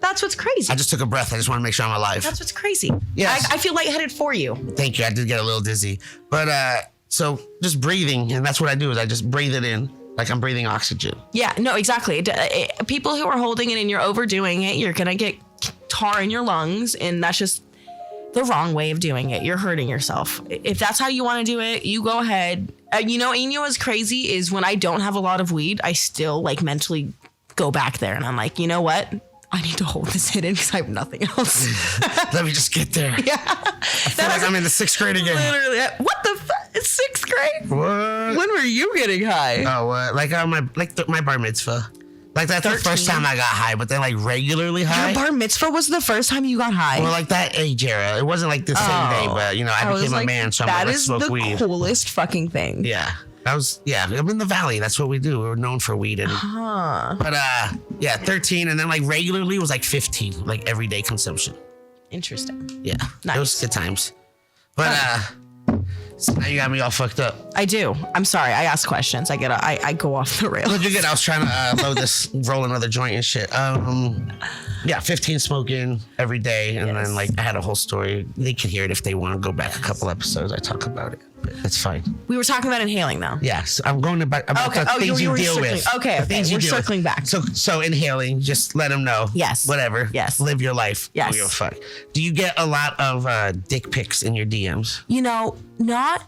That's what's crazy. I just took a breath. I just want to make sure I'm alive. That's what's crazy. Yes. I feel lightheaded for you. Thank you. I did get a little dizzy. But so just breathing, and that's what I do is I just breathe it in Like I'm breathing oxygen. Yeah, no, exactly. People who are holding it and you're overdoing it, you're gonna get tar in your lungs, and that's just the wrong way of doing it. You're hurting yourself. If that's how you want to do it, you go ahead. You know what's crazy is when I don't have a lot of weed, I still like mentally go back there, and I'm like, you know what? I need to hold this hidden because I have nothing else. Let me just get there. Yeah. I feel like I'm in the 6th grade again. Literally. What the fuck? It's 6th grade? What? When were you getting high? Oh, like my bar mitzvah. Like that's 13? The first time I got high, but then like regularly high. Your bar mitzvah was the first time you got high? Well, like that age era. It wasn't like the same day, but you know, I became a man, so I'm like, let's smoke weed. That is the coolest fucking thing. Yeah. I'm in the valley. That's what we do. We're known for weed. And, But 13, and then like regularly was like 15, like everyday consumption. Interesting. Yeah. Nice. It was good times. But so now you got me all fucked up. I do. I'm sorry. I ask questions. I go off the rails. Look, you're good. I was trying to roll another joint and shit. 15 smoking every day, and then like I had a whole story. They can hear it if they want to go back a couple episodes. I talk about it, but it's fine. We were talking about inhaling though. Yes, I'm going about the things you deal with. Okay, we're circling back. So inhaling, just let them know. Yes. Whatever. Yes. Live your life. Yes. Don't give a fuck. Do you get a lot of dick pics in your DMs? You know, not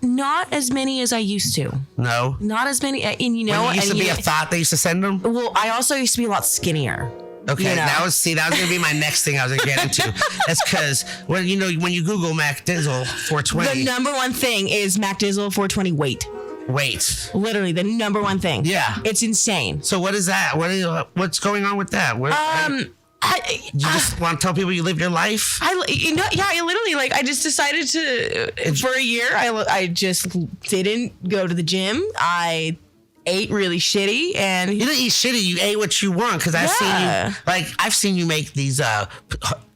as many as I used to. No. Not as many, and When it used to be a thought they used to send them. Well, I also used to be a lot skinnier. Okay, you know? that was gonna be my next thing I was gonna get into. That's because when you Google Macdizzle420, the number one thing is Macdizzle420 weight. Weight. Literally the number one thing. Yeah, it's insane. So what is that? What's going on with that? You just want to tell people you live your life? I literally I just decided to for a year. I just didn't go to the gym. I ate really shitty, and you didn't eat shitty. You ate what you want because I've seen you make these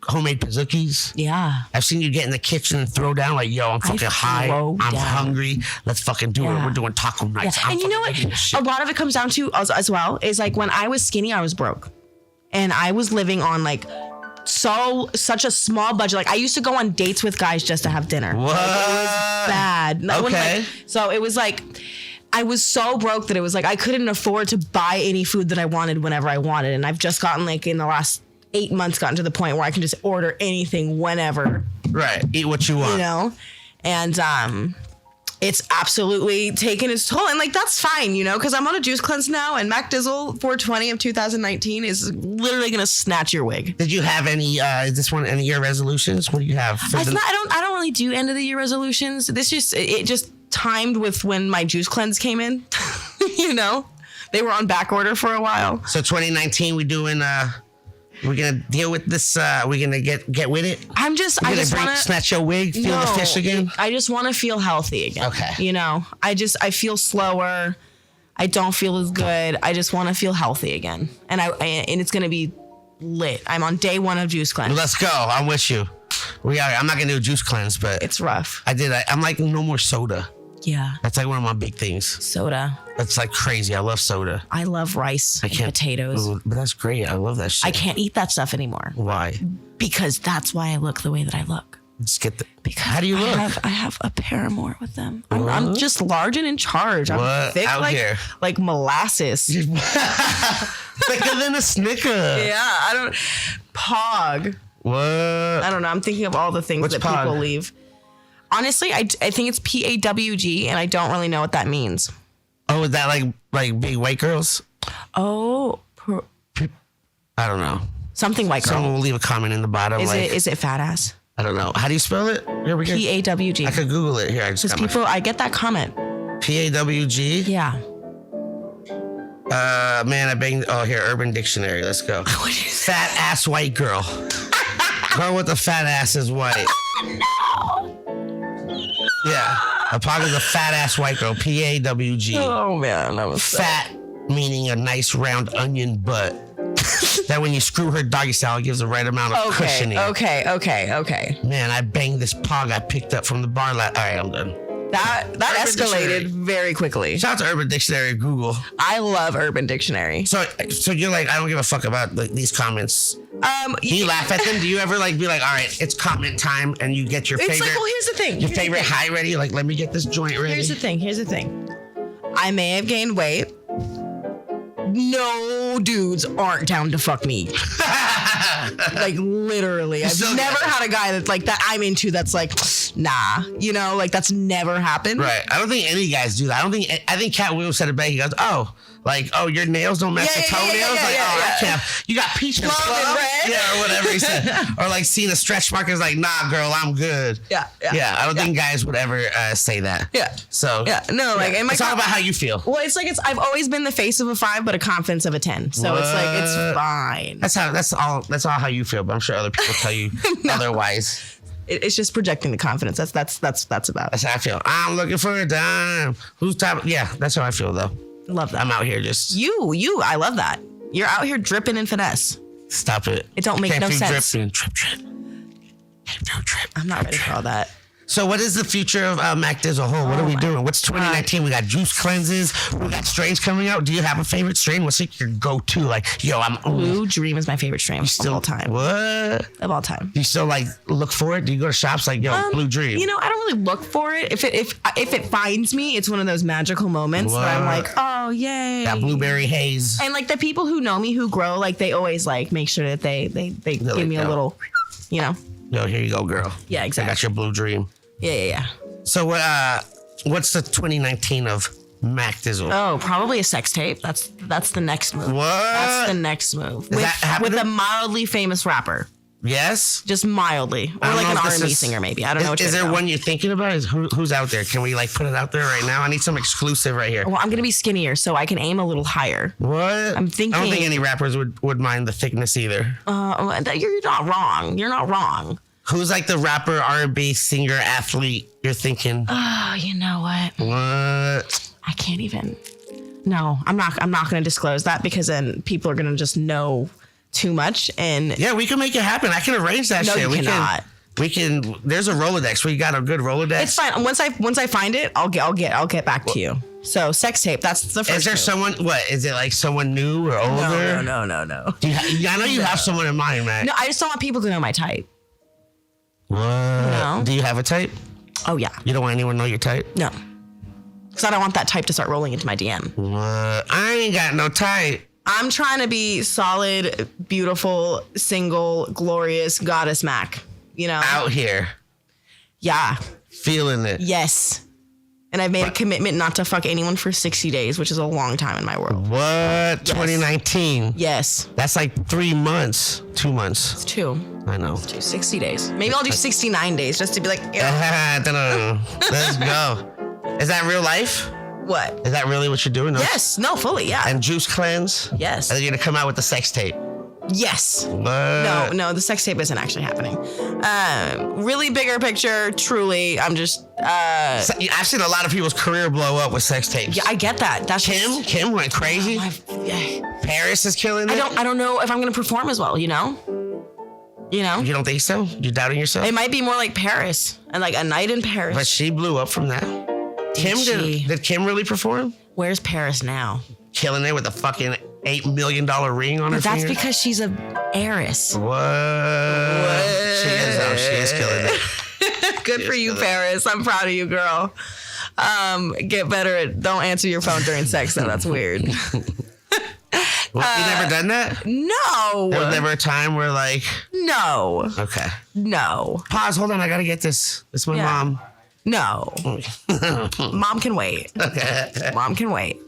homemade pizookies. Yeah, I've seen you get in the kitchen and throw down like, yo, I'm fucking high. I'm hungry. Let's fucking do it. We're doing taco nights. And you know what? A lot of it comes down to as well is like when I was skinny, I was broke, and I was living on like such a small budget. Like I used to go on dates with guys just to have dinner. What? Like, it was bad. Okay. So it was like I was so broke that it was like I couldn't afford to buy any food that I wanted whenever I wanted. And I've just gotten like in the last 8 months gotten to the point where I can just order anything whenever. Right. Eat what you want. You know? And it's absolutely taken its toll. And like that's fine, you know, because I'm on a juice cleanse now, and Macdizzle420 of 2019 is literally gonna snatch your wig. Did you have any is this one any year resolutions? What do you have for I don't really do end of the year resolutions. It just timed with when my juice cleanse came in. You know, they were on back order for a while. So 2019, we're gonna deal with this. We're gonna get with it. I just want to snatch your wig, feel the fish again. I just want to feel healthy again. Okay. You know, I feel slower. I don't feel as good. I just want to feel healthy again, and it's gonna be lit. I'm on day 1 of juice cleanse. Let's go. I'm with you. I'm not gonna do a juice cleanse, but it's rough. I'm like no more soda. Yeah. That's like one of my big things. Soda. That's like crazy. I love soda. I love rice and potatoes. Ooh, but that's great. I love that shit. I can't eat that stuff anymore. Why? Because that's why I look the way that I look. Just get the. Because how do you look? I have a paramour with them. I'm just large and in charge. I'm thick like molasses. Thicker than a Snicker. Yeah, I don't. Pog. What? I don't know. I'm thinking of all the things that Pog? people leave. Honestly, I think it's PAWG, and I don't really know what that means. Oh, is that like big white girls? Oh, I don't know. Something white girl. Someone will leave a comment in the bottom. Is it fat ass? I don't know. How do you spell it? Here we go. PAWG. I could Google it. Here, I get that comment. PAWG? Yeah. Man, I banged. Oh, here, Urban Dictionary. Let's go. Fat ass white girl. Girl with a fat ass is white. No. Yeah. A pog is a fat ass white girl. PAWG. Oh man, that was fat, meaning a nice round onion butt. That when you screw her doggy style, it gives the right amount of cushioning. Okay. Man, I banged this pog I picked up from the bar All right, I'm done. That escalated very quickly. Shout out to Urban Dictionary and Google. I love Urban Dictionary. So you're like, I don't give a fuck about these comments. Do you laugh at them? Do you ever be like, all right, it's comment time, and you get your favorite? It's like, well, here's the thing. Your favorite high ready? Like, let me get this joint ready. Here's the thing. I may have gained weight. no dudes aren't down to fuck me. Like literally, I've still never got it. had a guy that like that I'm into that's like, nah, you know, like that's never happened. Right. I don't think any guys do that. I think Cat Williams said it back. He goes, your nails don't match Yeah, the yeah, yeah, toenails? yeah, yeah, I yeah. can't. You got peach and Plum and plum? red. Yeah, or whatever he said. Or like seeing a stretch mark is like, nah, girl, I'm good. Yeah. I don't think guys would ever say that. Yeah. So. Yeah. No, like, and my it's all about how you feel. Well, it's like I've always been the face of a 5, but a confidence of a 10. So it's like it's fine. That's all how you feel, but I'm sure other people tell you otherwise. It's just projecting the confidence. That's about it. That's how I feel. I'm looking for a dime. Who's top? Yeah, that's how I feel though. Love that. I'm out here just You. I love that. You're out here dripping in finesse. stop it. It don't make Can't no be sense. Dripping. Drip. I'm not ready for all that. So what is the future of Macdizzle? What are we doing? What's 2019? We got juice cleanses. We got strains coming out. Do you have a favorite strain? What's like your go-to? Like, yo, Blue Dream is my favorite strain of all time. What? Of all time. Do you still like look for it? Do you go to shops like, yo, Blue Dream? You know, I don't really look for it. If it finds me, it's one of those magical moments that I'm like, oh yay. That blueberry haze. And like the people who know me who grow, like they always like make sure that they give like, me a yo. little, you know. Yo, here you go, girl. Yeah, exactly. I got your Blue Dream. Yeah. So what's the 2019 of Macdizzle? Oh, probably a sex tape. That's the next move. What? That's the next move. that happening? With a mildly famous rapper. Yes? Just mildly. Or I don't like know an if this R&B is- singer maybe. I don't know which Is there though. one you're thinking about? Who's out there? Can we like put it out there right now? I need some exclusive right here. Well, I'm going to be skinnier so I can aim a little higher. What? I don't thinking- think any rappers would mind the thickness either. You're not wrong. You're not wrong. Who's like the rapper, R&B singer, athlete you're thinking? Oh, you know what? What? I can't even. No, I'm not going to disclose that because then people are going to just know too much. And Yeah, we can make it happen. I can arrange that No, shit. you cannot. We can. There's a Rolodex. We got a good Rolodex. it's fine. Once I find it, I'll get back to you. So sex tape. That's the first. Is there move. someone? What is it like? Someone new or older? No. Do I know you have someone in mind, man. No, I just don't want people to know my type. What? No. Do you have a type? Oh yeah. You don't want anyone to know your type? No. Because I don't want that type to start rolling into my DM. What? I ain't got no type. I'm trying to be solid, beautiful, single, glorious goddess Mac. You know? Out here, Yeah. feeling it. Yes. And I've made a commitment not to fuck anyone for 60 days, which is a long time in my world. What? 2019. Yes. That's like 3 months, 2 months. It's two. I know. 60 days. Maybe I'll do 69 days just to be like, ew. Let's go. Is that real life? What? Is that really what you're doing? Yes. No, fully. Yeah. And juice cleanse? Yes. And then you're gonna come out with the sex tape. Yes. What? No, the sex tape isn't actually happening. Really bigger picture, truly. I'm just, I've seen a lot of people's career blow up with sex tapes. yeah, I get that. That's Kim went crazy. yeah. Paris is killing it. I don't know if I'm going to perform as well, you know? You know? You don't think so? You doubting yourself? It might be more like Paris and like a night in Paris. But she blew up from that. Did Kim really perform? Where's Paris now? Killing it with a fucking $8 million ring on her But that's finger? because she's a heiress. What? She is though. She is killing it. Good for you, Paris. I'm proud of you, girl. Get better at don't answer your phone during sex though. That's weird. Well, you never done that? No. There was never a time where like, No. okay. No. Pause, hold on, I gotta get this. It's my Yeah. mom. No. Mom can wait. Okay. Mom can wait.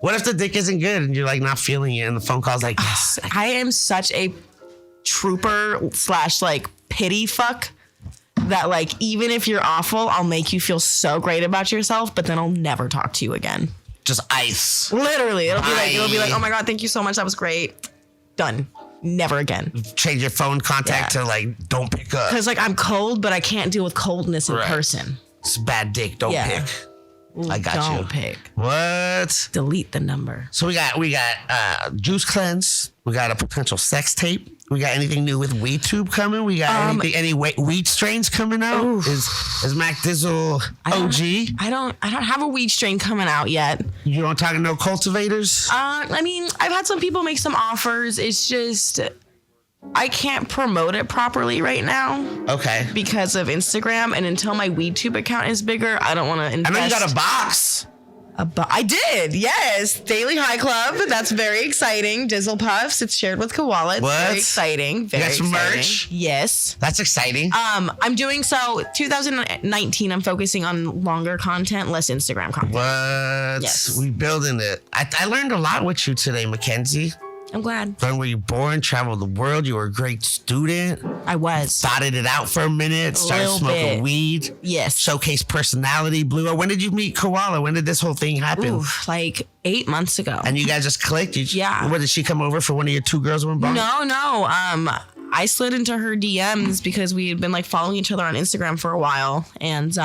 What if the dick isn't good and you're like not feeling it and the phone call's like, yes. I am such a trooper / like pity fuck that like even if you're awful, I'll make you feel so great about yourself, but then I'll never talk to you again. Just ice. Literally, it'll be like, oh my god, thank you so much, that was great. Done. Never again. Change your phone contact Yeah. to like, don't pick up. Because like I'm cold, but I can't deal with coldness in Right. person. It's bad dick, don't Yeah. pick. I got you. Don't pick. What? Delete the number. So we got juice cleanse. We got a potential sex tape. We got anything new with weed tube coming? We got any weed strains coming out? Oof. Is Macdizzle OG? I don't have a weed strain coming out yet. You don't talk to no cultivators? I mean, I've had some people make some offers. It's just I can't promote it properly right now Okay. because of Instagram. And until my WeedTube account is bigger, I don't want to invest. I know you got a box. I did, yes. Daily High Club. That's very exciting. Dizzle Puffs. It's shared with Koala. It's very exciting. Very some exciting. merch? Yes. That's exciting. I'm doing 2019. I'm focusing on longer content, less Instagram content. What? Yes. We building it. I learned a lot with you today, Mackenzie. I'm glad. Learned where you born, traveled the world. You were a great student. I was. Dotted it out for a minute. Started Little smoking bit. weed. Yes. Showcase personality. Blew up. When did you meet Koala? When did this whole thing happen? Ooh, like 8 months ago. And you guys just clicked? Yeah. What, did she come over for one of your two girls when bunk? No. I slid into her DMs because we had been like following each other on Instagram for a while, and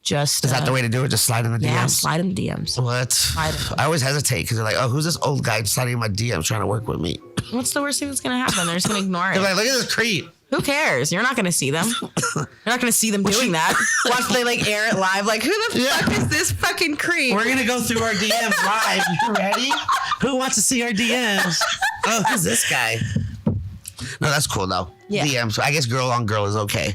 just Is that the way to do it? Just slide in the DMs? Yeah, slide in the DMs. What? in. I always hesitate because they're like, oh, who's this old guy sliding in my DMs trying to work with me? What's the worst thing that's gonna happen? They're just gonna ignore They're it. like, look at this creep. Who cares? You're not gonna see them. You're not gonna see them doing that. Once they like air it live, like who the fuck is this fucking creep? We're going to go through our DMs live. You ready? Who wants to see our DMs? Oh, who's this guy? No, that's cool though. Yeah. DMs. I guess girl on girl is okay.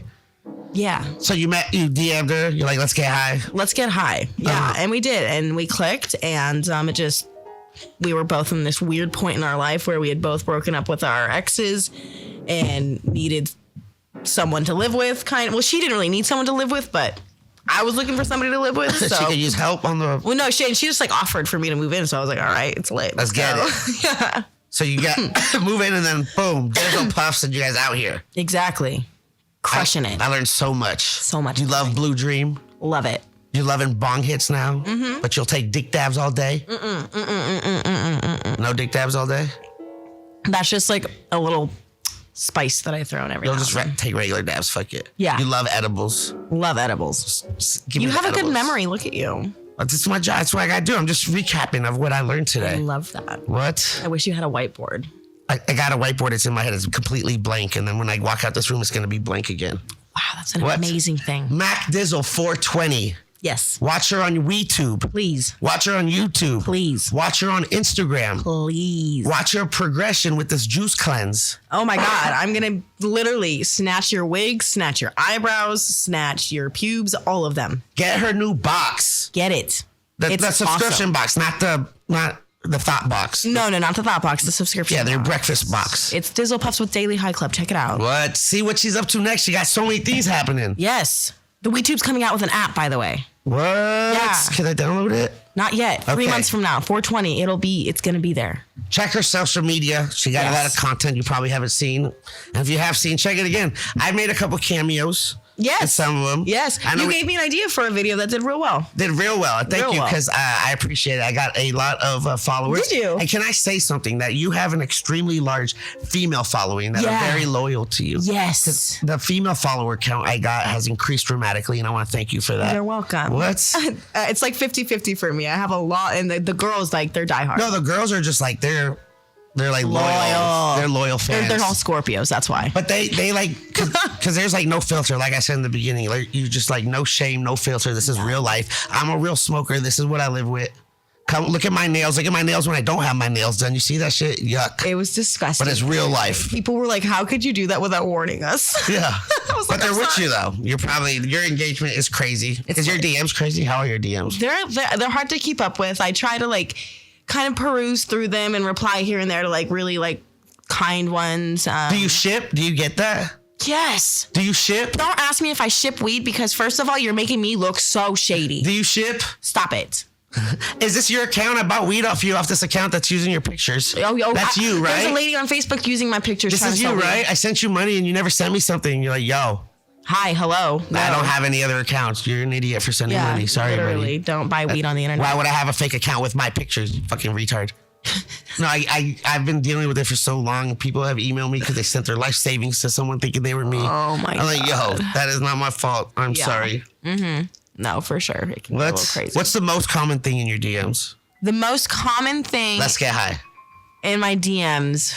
Yeah. So you DM'd her. You're like, let's get high. Let's get high. Yeah, and we did, and we clicked, and we were both in this weird point in our life where we had both broken up with our exes and needed someone to live with. Well, she didn't really need someone to live with, but I was looking for somebody to live with. So She could use help on the. well, no, she just like offered for me to move in, so I was like, all right, it's late. Let's get go. it. Yeah, So you got move in and then boom, Dizzle Puffs and you guys out here. exactly. Crushing it. I learned so much. So much. You love Blue Dream. Love it. You're loving bong hits now, but you'll take dick dabs all day. No dick dabs all day. That's just like a little spice that I throw in every You'll now just and then. take regular dabs. Fuck it. Yeah. You love edibles. Love edibles. Just give me You the have a good edibles. memory. Look at you. This is my job. That's what I gotta do. I'm just recapping of what I learned I today. love that. What? I wish you had a whiteboard. I got a whiteboard. It's in my head. It's completely blank. And then when I walk out this room, it's gonna be blank again. Wow, that's an What? amazing thing. Macdizzle420. Yes. Watch her on YouTube. Please. Watch her on YouTube. Please. Watch her on Instagram. Please. Watch her progression with this juice cleanse. Oh my God. I'm going to literally snatch your wig, snatch your eyebrows, snatch your pubes, all of them. Get her new box. Get it. The It's subscription awesome. box, not the thought box. No, not the thought box, the subscription. Yeah, their box. breakfast box. It's Dizzle Puffs with Daily High Club. Check it out. What? See what she's up to next. She got so many things happening. Yes. The WeTube's coming out with an app, by the way. What? Yeah. Can I download it? Not yet. 3 Okay. months from now, 420. It's going to be there. Check her social media. She got a lot of Yes. content you probably haven't seen. And if you have seen, check it again. I made a couple cameos. Yes. In some of them. Yes. I know You we gave me an idea for a video that did real well. did real well. Thank Real you, well. because I appreciate it. I got a lot of followers. Did you? And can I say something? That you have an extremely large female following that Yeah. are very loyal to you. Yes. The female follower count I got has increased dramatically, and I want to thank you for that. You're welcome. What? It's like 50-50 for me. I have a lot, and the girls, like, they're diehard. No, the girls are just like they're like loyal. Loyal. They're loyal fans. They're all Scorpios, that's why. But they like, because there's like no filter. Like I said in the beginning, like you just like no shame, no filter. This is real life. I'm a real smoker. This is what I live with. Come look at my nails. Look at my nails when I don't have my nails done. You see that shit? Yuck. It was disgusting. But it's real life. People were like, how could you do that without warning us? Yeah. I was But like, they're I'm with sorry. you though. You're probably your engagement is crazy. Is your DMs crazy? How are your DMs? They're hard to keep up with. I try to like kind of peruse through them and reply here and there to like really like kind ones. Do you ship? Do you get that? Yes. Do you ship? Don't ask me if I ship weed because first of all, you're making me look so shady. Do you ship? Stop it. Is this your account? I bought weed off you off this account that's using your pictures. That's you, right? There's a lady on Facebook using my pictures. This trying is to you, sell weed. right? I sent you money and you never sent me something. You're like, yo, Hi, hello. I don't have any other accounts. You're an idiot for sending Yeah, money. Sorry, literally. buddy. Don't buy weed on the internet. Why would I have a fake account with my pictures? You fucking retard. No, I've been dealing with it for so long. People have emailed me because they sent their life savings to someone thinking they were me. Oh my I'm like, yo, God. that is not my fault. I'm Yeah. sorry. No, for sure. It can be a little crazy. What's the most common thing in your DMs? The most common thing Let's get high. in my DMs?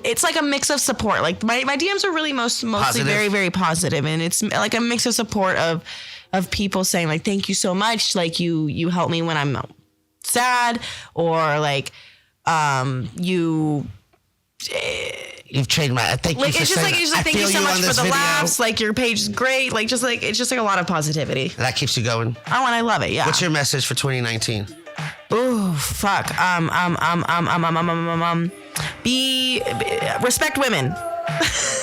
It's like a mix of support. Like my DMs are really mostly Positive. very, very positive, and it's like a mix of support of people saying like, thank you so much. Like you help me when I'm sad, or like you You've changed my. Thank Like you. it's just like thank you so much for the video. laughs. Like your page is great. Like it's just like a lot of positivity. That keeps you going. Oh, and I love it. Yeah. What's your message for 2019? Ooh, fuck. Respect women.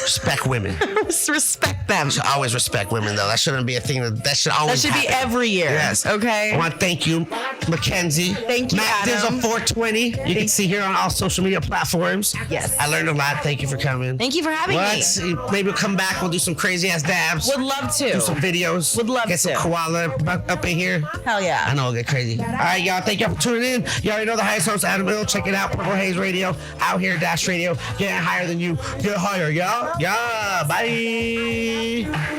Respect women. Respect them. Should always respect women, though. That shouldn't be a thing. That should That always. should be happen. every year. Yes. Okay. I want to thank you, Mackenzie. Thank you, Adam. Macdizzle420. You can see her on all social media platforms. Yes. I learned a lot. Thank you for coming. Thank you for having me. Maybe we'll come back. We'll do some crazy ass dabs. Would love to. Do some videos. Would love Get some to. koala up in here. Hell yeah. I know it'll get crazy. All right, y'all. Thank y'all for tuning in. You already know the highest host, Adam Hill. Check it out. Purple Haze Radio. Out here, Dash Radio. Getting higher than you. Get higher, y'all. Yeah. Bye.